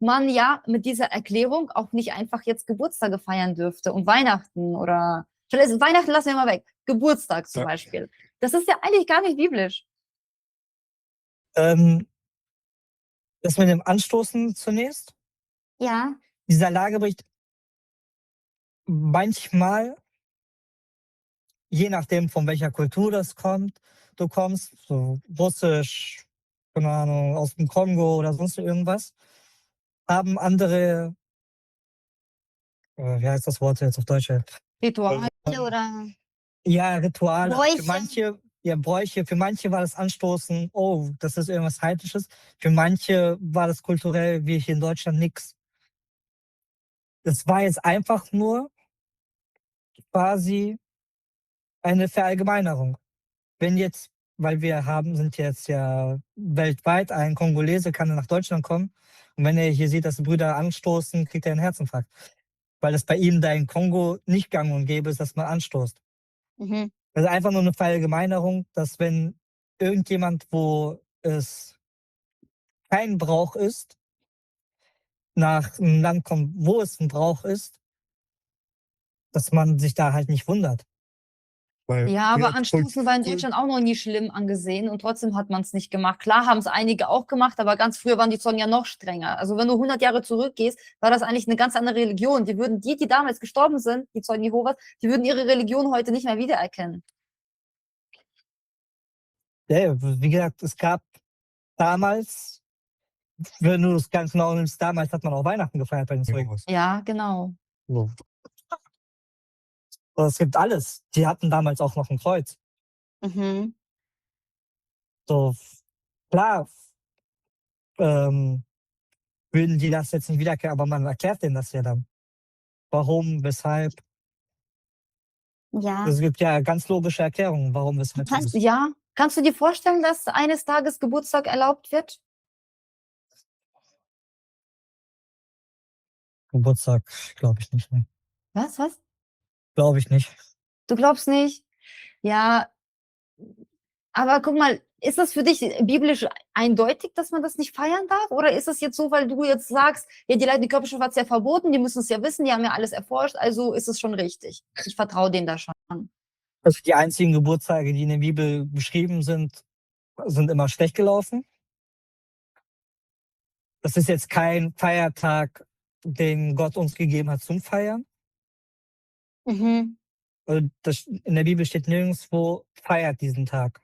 man ja mit dieser Erklärung auch nicht einfach jetzt Geburtstage feiern dürfte und Weihnachten oder vielleicht Weihnachten lassen wir mal weg, Geburtstag zum Beispiel. Das ist ja eigentlich gar nicht biblisch. Das mit dem Anstoßen zunächst. Ja. Dieser Lagebericht manchmal, je nachdem, von welcher Kultur du kommst, so Russisch, keine Ahnung, aus dem Kongo oder sonst irgendwas, haben andere, wie heißt das Wort jetzt auf Deutsch? Rituale Ähm, oder Ja, Rituale. Bräuche. Bräuche. Für manche war das Anstoßen, oh, das ist irgendwas Heidnisches. Für manche war das kulturell, wie hier in Deutschland, nix. Das war jetzt einfach nur quasi eine Verallgemeinerung. Wenn jetzt, weil sind jetzt ja weltweit, ein Kongolese kann nach Deutschland kommen und wenn er hier sieht, dass die Brüder anstoßen, kriegt er einen Herzinfarkt. Weil das bei ihm da in Kongo nicht gang und gäbe ist, dass man anstoßt. Mhm. Also einfach nur eine Verallgemeinerung, dass wenn irgendjemand, wo es kein Brauch ist, nach einem Land kommt, wo es ein Brauch ist, dass man sich da halt nicht wundert. Weil Ja, wie aber gesagt, Anstoßen war in Deutschland auch noch nie schlimm angesehen und trotzdem hat man es nicht gemacht. Klar haben es einige auch gemacht, aber ganz früher waren die Zeugen ja noch strenger. Also wenn du 100 Jahre zurückgehst, war das eigentlich eine ganz andere Religion. Die damals gestorben sind, die Zeugen Jehovas, die würden ihre Religion heute nicht mehr wiedererkennen. Ja, wie gesagt, es gab damals, wenn du es ganz genau nimmst, damals hat man auch Weihnachten gefeiert bei den Zeugen. Jehovas. Ja, genau. So. Also es gibt alles. Die hatten damals auch noch ein Kreuz. Mhm. So, klar, ähm, würden die das jetzt nicht wiedererkennen, aber man erklärt denen das ja dann. Warum, weshalb. Ja. Es gibt ja ganz logische Erklärungen, warum, weshalb das ist. Ja. Kannst du dir vorstellen, dass eines Tages Geburtstag erlaubt wird? Geburtstag, glaube ich nicht. Ne. Was? Glaube ich nicht. Du glaubst nicht? Ja, aber guck mal, ist das für dich biblisch eindeutig, dass man das nicht feiern darf? Oder ist es jetzt so, weil du jetzt sagst, ja, die Leute, die Körperschaft hat es ja verboten, die müssen es ja wissen, die haben ja alles erforscht, also ist es schon richtig. Ich vertraue denen da schon. Also die einzigen Geburtstage, die in der Bibel beschrieben sind, sind immer schlecht gelaufen. Das ist jetzt kein Feiertag, den Gott uns gegeben hat zum Feiern. Mhm. Also in der Bibel steht nirgendwo, feiert diesen Tag.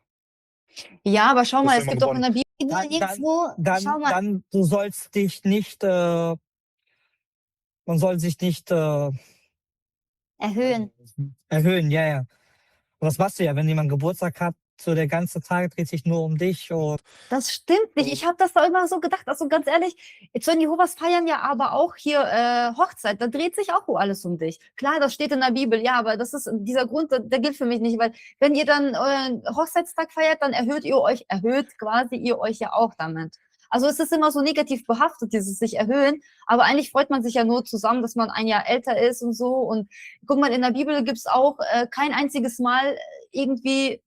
Ja, aber schau Das mal, ist es immer gibt doch in geboren. der Bibel nirgendwo, schau mal, Du sollst dich nicht, man soll sich nicht erhöhen. erhöhen, ja, ja. Und das machst du ja, wenn jemand Geburtstag hat, so der ganze Tag dreht sich nur um dich. Und Das stimmt nicht. Ich habe das da immer so gedacht. Also ganz ehrlich, Zeugen Jehovas feiern ja aber auch hier Hochzeit. Da dreht sich auch alles um dich. Klar, das steht in der Bibel, ja, aber das ist dieser Grund, der gilt für mich nicht, weil wenn ihr dann euren Hochzeitstag feiert, dann erhöht quasi ihr euch ja auch damit. Also es ist immer so negativ behaftet, dieses sich erhöhen, aber eigentlich freut man sich ja nur zusammen, dass man ein Jahr älter ist und so. Und guck mal, in der Bibel gibt es auch kein einziges Mal irgendwie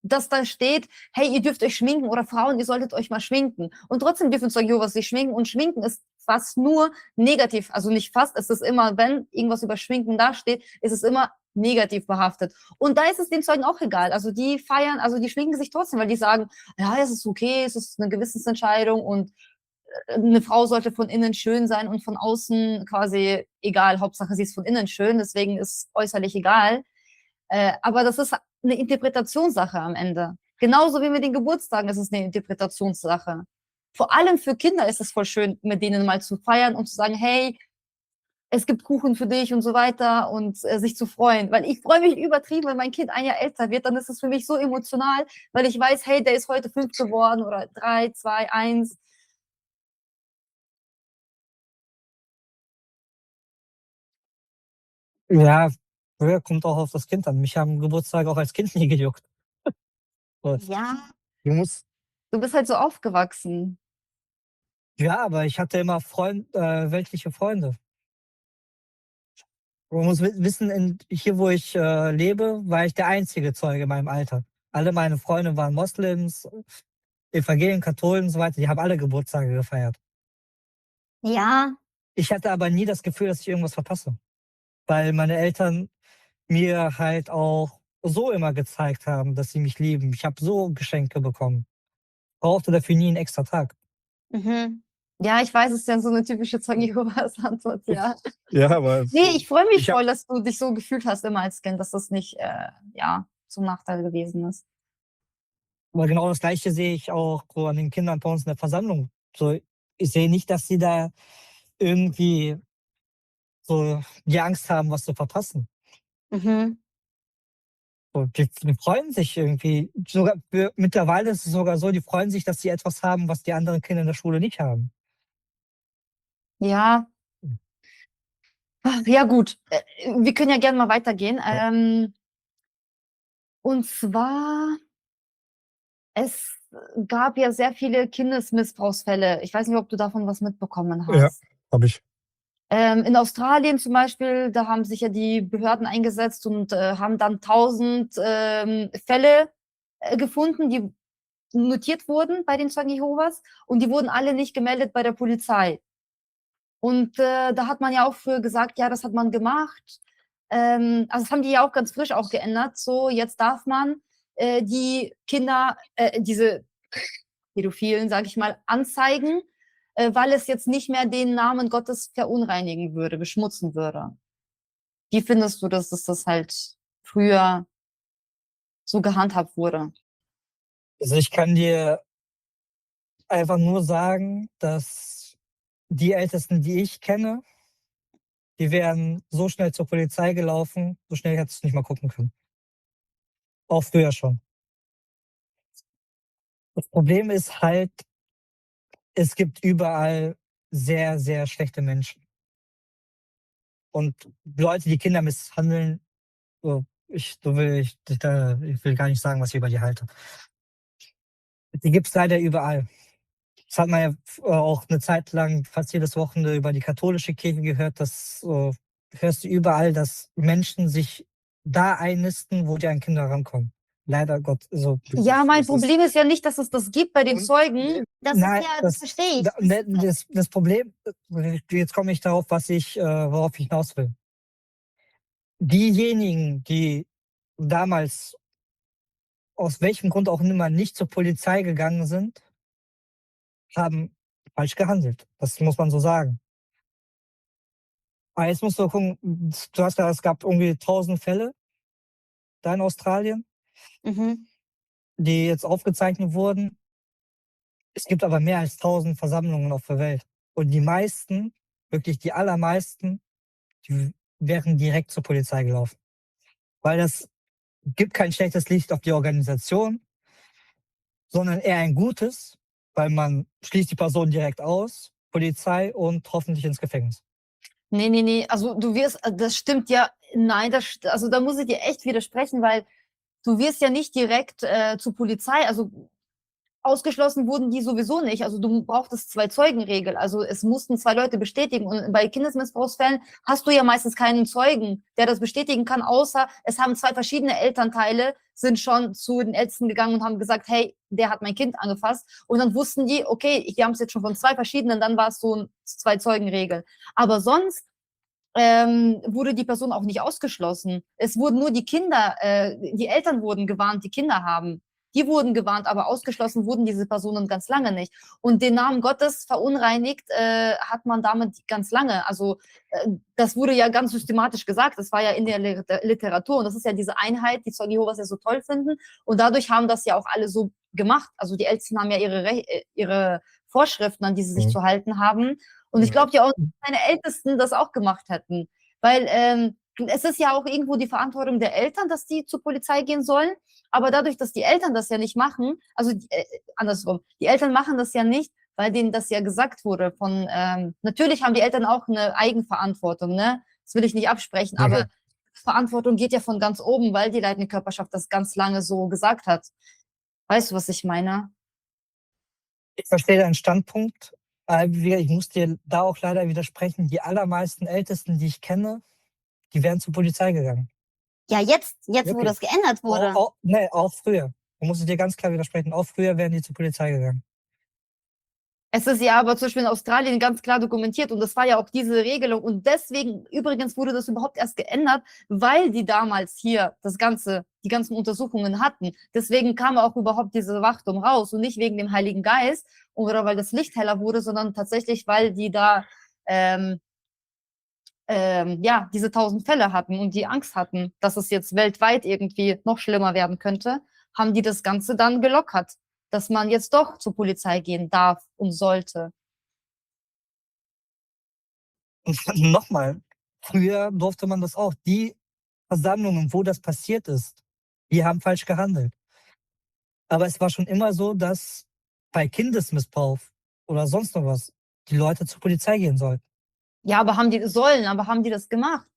dass da steht, hey, ihr dürft euch schminken oder Frauen, ihr solltet euch mal schminken. Und trotzdem dürfen Zeugen Jehovas sich schminken und Schminken ist fast nur negativ, also nicht fast, es ist immer, wenn irgendwas über Schminken dasteht, ist es immer negativ behaftet. Und da ist es den Zeugen auch egal. Also die feiern, also die schminken sich trotzdem, weil die sagen, ja, es ist okay, es ist eine Gewissensentscheidung und eine Frau sollte von innen schön sein und von außen quasi egal. Hauptsache, sie ist von innen schön, deswegen ist äußerlich egal. Aber das ist eine Interpretationssache am Ende. Genauso wie mit den Geburtstagen ist es eine Interpretationssache. Vor allem für Kinder ist es voll schön, mit denen mal zu feiern und zu sagen, hey, es gibt Kuchen für dich und so weiter und sich zu freuen. Weil ich freue mich übertrieben, wenn mein Kind ein Jahr älter wird, dann ist es für mich so emotional, weil ich weiß, hey, der ist heute 5 geworden oder 3, 2, 1. ja, kommt auch auf das Kind an. Mich haben Geburtstage auch als Kind nie gejuckt. Und, Ja, Du musst, du bist halt so aufgewachsen. ja, aber ich hatte immer weltliche Freunde. Man muss wissen, hier wo ich lebe, war ich der einzige Zeuge in meinem Alter. Alle meine Freunde waren Moslems, Evangelien, Katholen und so weiter. Die haben alle Geburtstage gefeiert. Ja, Ich hatte aber nie das Gefühl, dass ich irgendwas verpasse. Weil meine Eltern mir halt auch so immer gezeigt haben, dass sie mich lieben. Ich habe so Geschenke bekommen. Brauchte dafür nie einen extra Tag. mhm. Ja, ich weiß, es ist ja so eine typische Zeugen Jehovas Antwort, ja. Ja, aber Nee, ich freue mich ich hab, voll, dass du dich so gefühlt hast immer als Kind, dass das nicht, ja, zum Nachteil gewesen ist. Aber genau das Gleiche sehe ich auch so an den Kindern bei uns in der Versammlung. So, ich sehe nicht, dass sie da irgendwie so die Angst haben, was zu verpassen. Mhm. So, die freuen sich irgendwie. Sogar mittlerweile ist es sogar so, die freuen sich, dass sie etwas haben, was die anderen Kinder in der Schule nicht haben. Ja, ja gut. Wir können ja gerne mal weitergehen. Ja. Und zwar, es gab ja sehr viele Kindesmissbrauchsfälle. Ich weiß nicht, ob du davon was mitbekommen Ja, hast. habe ich. In Australien zum Beispiel, da haben sich ja die Behörden eingesetzt und haben dann 1000 Fälle gefunden, die notiert wurden bei den Zeugen Jehovas und die wurden alle nicht gemeldet bei der Polizei. Und da hat man ja auch früher gesagt, ja, das hat man gemacht. Also das haben die ja auch ganz frisch auch geändert. So, jetzt darf man die Kinder, diese Pädophilen, sage ich mal, anzeigen, weil es jetzt nicht mehr den Namen Gottes verunreinigen würde, beschmutzen würde. Wie findest du, dass das halt früher so gehandhabt wurde? Also ich kann dir einfach nur sagen, dass die Ältesten, die ich kenne, die wären so schnell zur Polizei gelaufen, so schnell hättest du nicht mal gucken können. Auch früher schon. Das Problem ist halt, es gibt überall sehr, sehr schlechte Menschen. Und Leute, die Kinder misshandeln, so, ich will gar nicht sagen, was ich über die halte. Die gibt es leider überall. Das hat man ja auch eine Zeit lang fast jedes Wochenende über die katholische Kirche gehört. Das hörst du überall, dass Menschen sich da einnisten, wo die an Kinder rankommen. Leider Gott, so. Ja, mein Das ist, Problem ist ja nicht, dass es das gibt bei den und Zeugen. Das ist Nein, ja, das verstehe ich. das Problem, jetzt komme ich darauf, worauf ich hinaus will. Diejenigen, die damals aus welchem Grund auch immer nicht zur Polizei gegangen sind, haben falsch gehandelt. Das muss man so sagen. Aber jetzt musst du gucken, du hast ja, es gab irgendwie 1000 Fälle da in Australien, Mhm. die jetzt aufgezeichnet wurden. Es gibt aber mehr als 1000 Versammlungen auf der Welt. Und die meisten, wirklich die allermeisten, die wären direkt zur Polizei gelaufen. Weil das gibt kein schlechtes Licht auf die Organisation, sondern eher ein gutes, weil man schließt die Person direkt aus, Polizei und hoffentlich ins Gefängnis. Nee, nee, nee. Also du wirst, das stimmt ja, nein, also da muss ich dir echt widersprechen, weil du wirst ja nicht direkt zur Polizei, also ausgeschlossen wurden die sowieso nicht. Also du brauchtest Zwei-Zeugen-Regel. Also es mussten zwei Leute bestätigen. Und bei Kindesmissbrauchsfällen hast du ja meistens keinen Zeugen, der das bestätigen kann, außer es haben zwei verschiedene Elternteile, sind schon zu den Ältesten gegangen und haben gesagt, hey, der hat mein Kind angefasst. Und dann wussten die, okay, wir haben es jetzt schon von zwei verschiedenen, dann war es so eine Zwei-Zeugen-Regel. Aber sonst wurde die Person auch nicht ausgeschlossen. Es wurden nur die Kinder, die Eltern wurden gewarnt, die Kinder haben. Die wurden gewarnt, aber ausgeschlossen wurden diese Personen ganz lange nicht. Und den Namen Gottes verunreinigt hat man damit ganz lange. Also das wurde ja ganz systematisch gesagt. Das war ja in der Literatur. Und das ist ja diese Einheit, die Zeugen Jehovas ja so toll finden. Und dadurch haben das ja auch alle so gemacht. Also die Ältesten haben ja ihre Vorschriften, an die sie sich zu halten haben. Und ich glaube ja auch, dass meine Ältesten das auch gemacht hätten. Weil es ist ja auch irgendwo die Verantwortung der Eltern, dass die zur Polizei gehen sollen. Aber dadurch, dass die Eltern das ja nicht machen, also andersrum, die Eltern machen das ja nicht, weil denen das ja gesagt wurde von, natürlich haben die Eltern auch eine Eigenverantwortung, ne? Das will ich nicht absprechen, aber Verantwortung geht ja von ganz oben, weil die leitende Körperschaft das ganz lange so gesagt hat. Weißt du, was ich meine? Ich verstehe deinen Standpunkt. Ich muss dir da auch leider widersprechen. Die allermeisten Ältesten, die ich kenne, die wären zur Polizei gegangen. Ja, jetzt wo Wirklich. das geändert wurde. Nee, auch früher. Da muss ich dir ganz klar widersprechen. Auch früher wären die zur Polizei gegangen. Es ist ja aber zum Beispiel in Australien ganz klar dokumentiert und das war ja auch diese Regelung und deswegen übrigens wurde das überhaupt erst geändert, weil die damals hier die ganzen Untersuchungen hatten. Deswegen kam auch überhaupt diese Wachtum raus und nicht wegen dem Heiligen Geist oder weil das Licht heller wurde, sondern tatsächlich, weil die da ähm, ja, diese 1000 Fälle hatten und die Angst hatten, dass es jetzt weltweit irgendwie noch schlimmer werden könnte, haben die das Ganze dann gelockert, dass man jetzt doch zur Polizei gehen darf und sollte. Und nochmal, früher durfte man das auch. Die Versammlungen, wo das passiert ist, die haben falsch gehandelt. Aber es war schon immer so, dass bei Kindesmissbrauch oder sonst noch was die Leute zur Polizei gehen sollten. Ja, aber haben die das gemacht?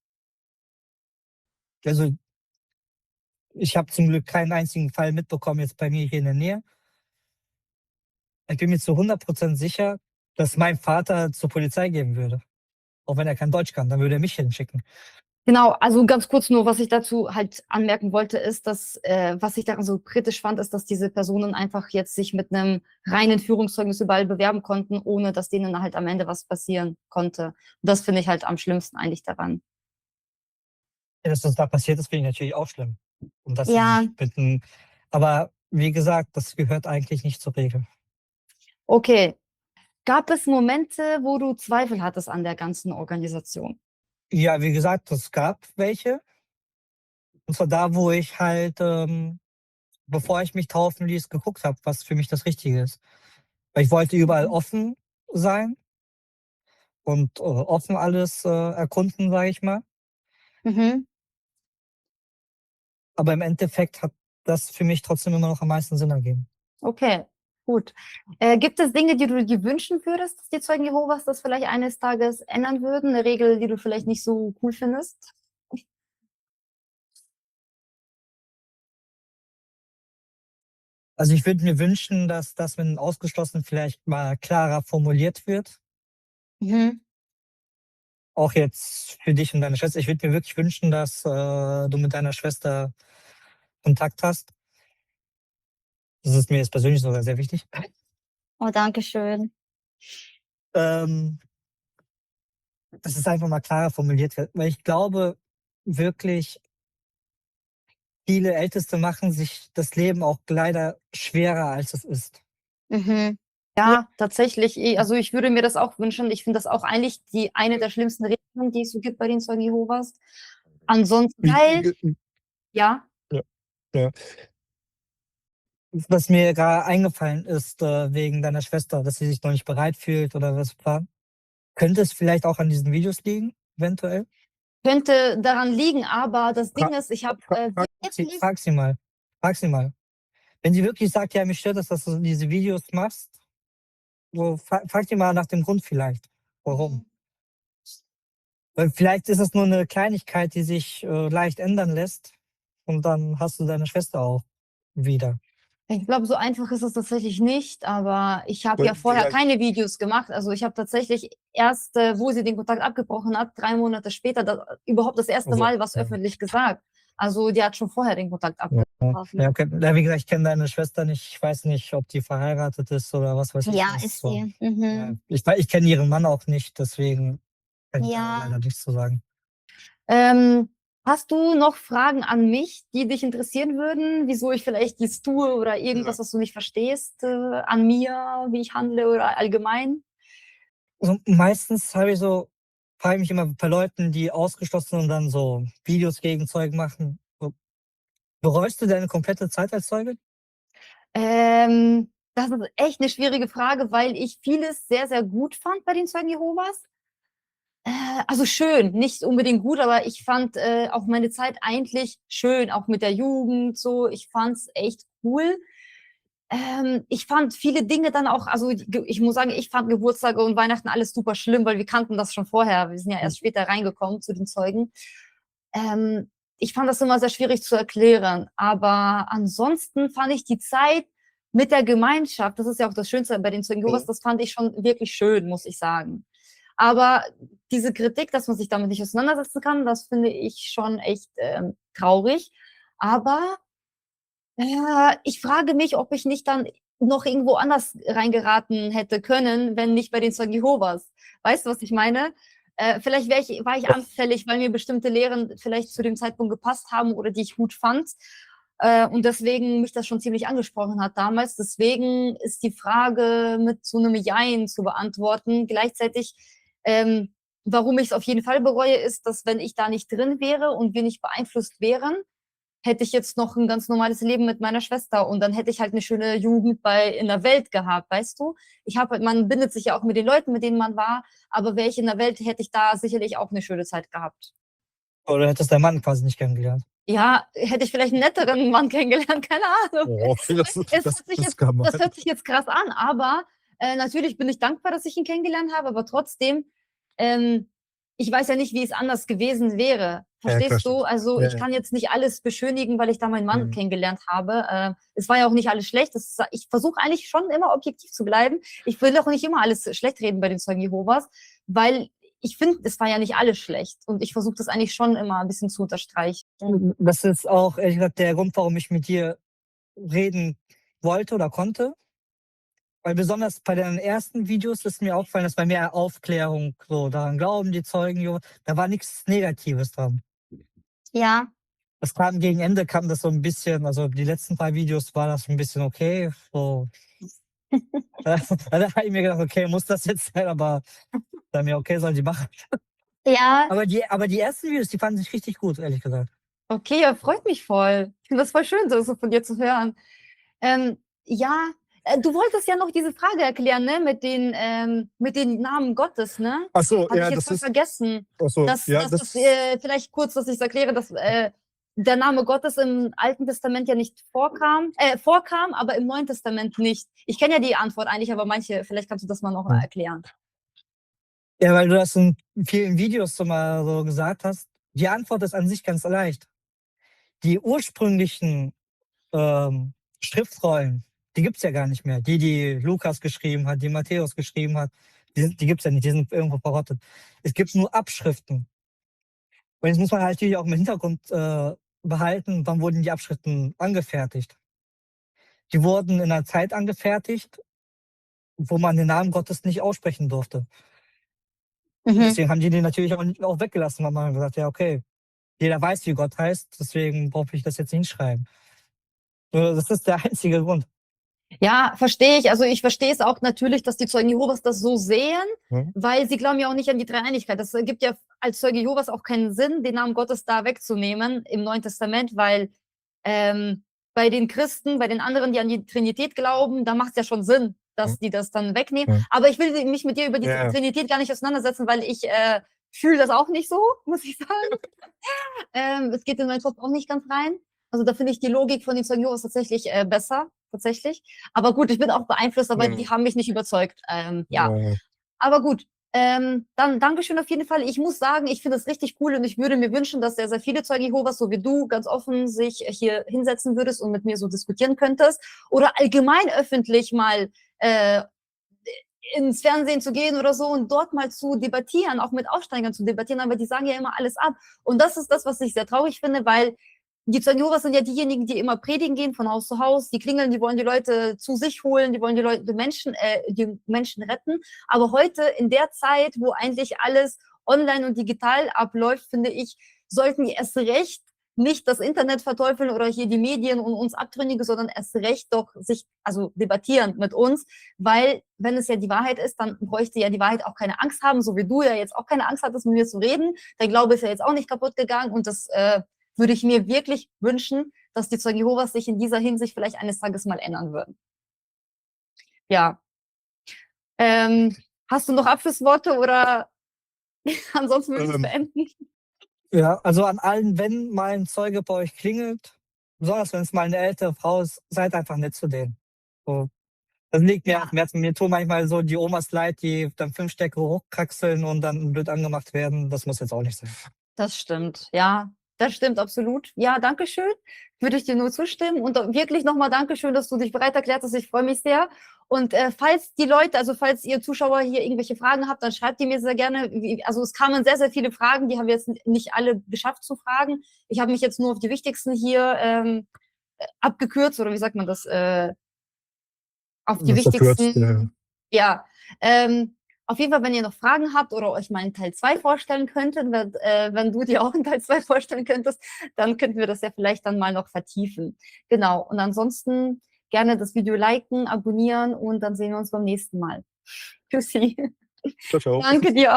Also ich habe zum Glück keinen einzigen Fall mitbekommen jetzt bei mir hier in der Nähe. Ich bin mir zu 100% sicher, dass mein Vater zur Polizei gehen würde. Auch wenn er kein Deutsch kann, dann würde er mich hinschicken. Genau, also ganz kurz nur, was ich dazu halt anmerken wollte, ist, dass, was ich daran so kritisch fand, ist, dass diese Personen einfach jetzt sich mit einem reinen Führungszeugnis überall bewerben konnten, ohne dass denen halt am Ende was passieren konnte. Und das finde ich halt am schlimmsten eigentlich daran. Ja, dass das da passiert ist, finde ich natürlich auch schlimm. Und dass sie Ja, sich bitten. Aber wie gesagt, das gehört eigentlich nicht zur Regel. okay. Gab es Momente, wo du Zweifel hattest an der ganzen Organisation? Ja, wie gesagt, es gab welche. Und zwar da, wo ich halt, bevor ich mich taufen ließ, geguckt habe, was für mich das Richtige ist. Weil ich wollte überall Mhm. offen sein und offen alles erkunden, sage ich mal. Mhm. Aber im Endeffekt hat das für mich trotzdem immer noch am meisten Sinn ergeben. Okay, gut. Gibt es Dinge, die du dir wünschen würdest, dass die Zeugen Jehovas das vielleicht eines Tages ändern würden? Eine Regel, die du vielleicht nicht so cool findest? Also ich würde mir wünschen, dass das mit den Ausgeschlossenen vielleicht mal klarer formuliert wird. Mhm. Auch jetzt für dich und deine Schwester. Ich würde mir wirklich wünschen, dass du mit deiner Schwester Kontakt hast. Das ist mir jetzt persönlich sogar sehr wichtig. Oh, danke schön. Ähm, dass es einfach mal klarer formuliert wird. Weil ich glaube wirklich, viele Älteste machen sich das Leben auch leider schwerer, als es ist. Mhm. Ja, tatsächlich. Also ich würde mir das auch wünschen. Ich finde das auch eigentlich eine der schlimmsten Regelungen, die es so gibt bei den Zeugen Jehovas. Ansonsten, weil, ja, Ja, ja. Was mir gerade eingefallen ist, wegen deiner Schwester, dass sie sich noch nicht bereit fühlt oder was war. Könnte es vielleicht auch an diesen Videos liegen, eventuell? könnte daran liegen, aber das Fra Ding ist, ich habe wirklich, frag sie mal. Frag sie mal. Wenn sie wirklich sagt, ja, mich stört das, dass du diese Videos machst, so, frag sie mal nach dem Grund vielleicht. Warum? Weil vielleicht ist es nur eine Kleinigkeit, die sich leicht ändern lässt und dann hast du deine Schwester auch wieder. ich glaube, so einfach ist es tatsächlich nicht, aber ich habe ja Weil vorher vielleicht, keine Videos gemacht. Also ich habe tatsächlich erst, wo sie den Kontakt abgebrochen hat, 3 Monate später, überhaupt das erste Also, Mal was ja. öffentlich gesagt. Also die hat schon vorher den Kontakt Ja, abgebrochen. ja, okay. Ja, wie gesagt, ich kenne deine Schwester nicht. Ich weiß nicht, ob die verheiratet ist oder was weiß ich Ja, was. ist So. sie. Ja, Mhm. ich kenne ihren Mann auch nicht, deswegen kann ich da Ja. leider nichts zu sagen. Ähm, hast du noch Fragen an mich, die dich interessieren würden? Wieso ich vielleicht dies tue oder irgendwas, was du nicht verstehst, an mir, wie ich handle oder allgemein? Also meistens frage ich mich immer bei Leuten, die ausgeschlossen sind und dann so Videos gegen Zeugen machen. So, bereust du deine komplette Zeit als Zeuge? Das ist echt eine schwierige Frage, weil ich vieles sehr, sehr gut fand bei den Zeugen Jehovas. Also schön, nicht unbedingt gut, aber ich fand auch meine Zeit eigentlich schön, auch mit der Jugend so. Ich fand es echt cool. Ich fand viele Dinge dann auch, also ich muss sagen, ich fand Geburtstage und Weihnachten alles super schlimm, weil wir kannten das schon vorher. Wir sind ja erst später reingekommen zu den Zeugen. Ähm, ich fand das immer sehr schwierig zu erklären. Aber ansonsten fand ich die Zeit mit der Gemeinschaft, das ist ja auch das Schönste bei den Zeugen Jehovas, das fand ich schon wirklich schön, muss ich sagen. Aber diese Kritik, dass man sich damit nicht auseinandersetzen kann, das finde ich schon echt traurig. Aber ich frage mich, ob ich nicht dann noch irgendwo anders reingeraten hätte können, wenn nicht bei den Zeugen Jehovas. Weißt du, was ich meine? Vielleicht war ich anfällig, weil mir bestimmte Lehren vielleicht zu dem Zeitpunkt gepasst haben oder die ich gut fand. Und deswegen mich das schon ziemlich angesprochen hat damals. Deswegen ist die Frage mit so einem Jein zu beantworten. Gleichzeitig, warum ich es auf jeden Fall bereue, ist, dass wenn ich da nicht drin wäre und wir nicht beeinflusst wären, hätte ich jetzt noch ein ganz normales Leben mit meiner Schwester und dann hätte ich halt eine schöne Jugend in der Welt gehabt, weißt du? Man bindet sich ja auch mit den Leuten, mit denen man war, aber wäre ich in der Welt, hätte ich da sicherlich auch eine schöne Zeit gehabt. Oder hättest deinen Mann quasi nicht kennengelernt? Ja, hätte ich vielleicht einen netteren Mann kennengelernt, keine Ahnung. Oh, Das hört sich jetzt krass an, aber natürlich bin ich dankbar, dass ich ihn kennengelernt habe, aber trotzdem, ich weiß ja nicht, wie es anders gewesen wäre. Verstehst du? Also ich kann jetzt nicht alles beschönigen, weil ich da meinen Mann kennengelernt habe. Es war ja auch nicht alles schlecht. Ich versuche eigentlich schon immer objektiv zu bleiben. Ich will auch nicht immer alles schlecht reden bei den Zeugen Jehovas, weil ich finde, es war ja nicht alles schlecht. Und ich versuche das eigentlich schon immer ein bisschen zu unterstreichen. Das ist auch, ehrlich gesagt, der Grund, warum ich mit dir reden wollte oder konnte. Weil besonders bei den ersten Videos ist mir aufgefallen, dass bei mehr Aufklärung, so daran glauben die Zeugen, da war nichts Negatives dran. Ja. Das kam gegen Ende, kam das so ein bisschen, also die letzten 2 Videos war das ein bisschen okay. So. Da habe ich mir gedacht, okay, muss das jetzt sein, aber dann mir, okay, soll die machen. Ja. Aber die ersten Videos, die fanden sich richtig gut, ehrlich gesagt. Okay, ja, freut mich voll. Ich finde das voll schön, so von dir zu hören. Ja, du wolltest ja noch diese Frage erklären, ne, mit den Namen Gottes, ne? Ach so, Habe ja, ich jetzt das voll ist. vergessen. Ach so, ja, Vielleicht kurz, dass ich es erkläre, dass der Name Gottes im Alten Testament ja nicht vorkam, aber im Neuen Testament nicht. Ich kenne ja die Antwort eigentlich, aber vielleicht kannst du das mal noch mal erklären. Ja, weil du das in vielen Videos so mal so gesagt hast. Die Antwort ist an sich ganz leicht. Die ursprünglichen Schriftrollen, die gibt's ja gar nicht mehr. Die Lukas geschrieben hat, die Matthäus geschrieben hat, die gibt's ja nicht, die sind irgendwo verrottet. Es gibt nur Abschriften. Und jetzt muss man halt natürlich auch im Hintergrund behalten, wann wurden die Abschriften angefertigt. Die wurden in einer Zeit angefertigt, wo man den Namen Gottes nicht aussprechen durfte. Deswegen haben die den natürlich auch weggelassen, weil man gesagt, ja, okay, jeder weiß, wie Gott heißt, deswegen brauche ich das jetzt nicht schreiben. Das ist der einzige Grund. Ja, verstehe ich. Also ich verstehe es auch natürlich, dass die Zeugen Jehovas das so sehen, weil sie glauben ja auch nicht an die Dreieinigkeit. Das ergibt ja als Zeuge Jehovas auch keinen Sinn, den Namen Gottes da wegzunehmen im Neuen Testament, weil bei den Christen, bei den anderen, die an die Trinität glauben, da macht es ja schon Sinn, dass die das dann wegnehmen. Aber ich will mich mit dir über die Trinität gar nicht auseinandersetzen, weil ich fühle das auch nicht so, muss ich sagen. Es geht in meinen Kopf auch nicht ganz rein. Also da finde ich die Logik von den Zeugen Jehovas tatsächlich besser, tatsächlich. Aber gut, ich bin auch beeinflusst, aber die haben mich nicht überzeugt. Ja. Aber gut, dann Dankeschön auf jeden Fall. Ich muss sagen, ich finde es richtig cool und ich würde mir wünschen, dass sehr, sehr viele Zeugen Jehovas, so wie du, ganz offen sich hier hinsetzen würdest und mit mir so diskutieren könntest. Oder allgemein öffentlich mal ins Fernsehen zu gehen oder so und dort mal zu debattieren, auch mit Aufsteigern zu debattieren, aber die sagen ja immer alles ab. Und das ist das, was ich sehr traurig finde, weil die Zeugen Jehovas sind ja diejenigen, die immer predigen gehen, von Haus zu Haus, die klingeln, die wollen die Leute zu sich holen, die wollen die Menschen retten. Aber heute, in der Zeit, wo eigentlich alles online und digital abläuft, finde ich, sollten die erst recht nicht das Internet verteufeln oder hier die Medien und uns Abtrünnige, sondern erst recht doch debattieren mit uns, weil wenn es ja die Wahrheit ist, dann bräuchte ja die Wahrheit auch keine Angst haben, so wie du ja jetzt auch keine Angst hattest, mit mir zu reden. Dein Glaube ist ja jetzt auch nicht kaputt gegangen und das würde ich mir wirklich wünschen, dass die Zeugen Jehovas sich in dieser Hinsicht vielleicht eines Tages mal ändern würden. Ja. Hast du noch Abschlussworte oder ansonsten würde ich es beenden? Ja, also an allen, wenn mal ein Zeuge bei euch klingelt, besonders wenn es mal eine ältere Frau ist, seid einfach nett zu denen. So. Das liegt mir auf dem Herzen. Mir tun manchmal so die Omas leid, die dann 5 Stecke hochkraxeln und dann blöd angemacht werden. Das muss jetzt auch nicht sein. Das stimmt, ja. Das stimmt absolut. Ja, danke schön. Würde ich dir nur zustimmen. Und wirklich nochmal Dankeschön, dass du dich bereit erklärt hast. Ich freue mich sehr. Und falls ihr Zuschauer hier irgendwelche Fragen habt, dann schreibt die mir sehr gerne. Also es kamen sehr, sehr viele Fragen, die haben wir jetzt nicht alle geschafft zu fragen. Ich habe mich jetzt nur auf die wichtigsten hier abgekürzt, oder wie sagt man das? auf die das verkürzt, wichtigsten, ja, auf jeden Fall, wenn ihr noch Fragen habt oder euch mal einen Teil 2 vorstellen könntet, wenn du dir auch einen Teil 2 vorstellen könntest, dann könnten wir das ja vielleicht dann mal noch vertiefen. Genau, und ansonsten gerne das Video liken, abonnieren und dann sehen wir uns beim nächsten Mal. Tschüssi. Ciao, ciao. Danke dir,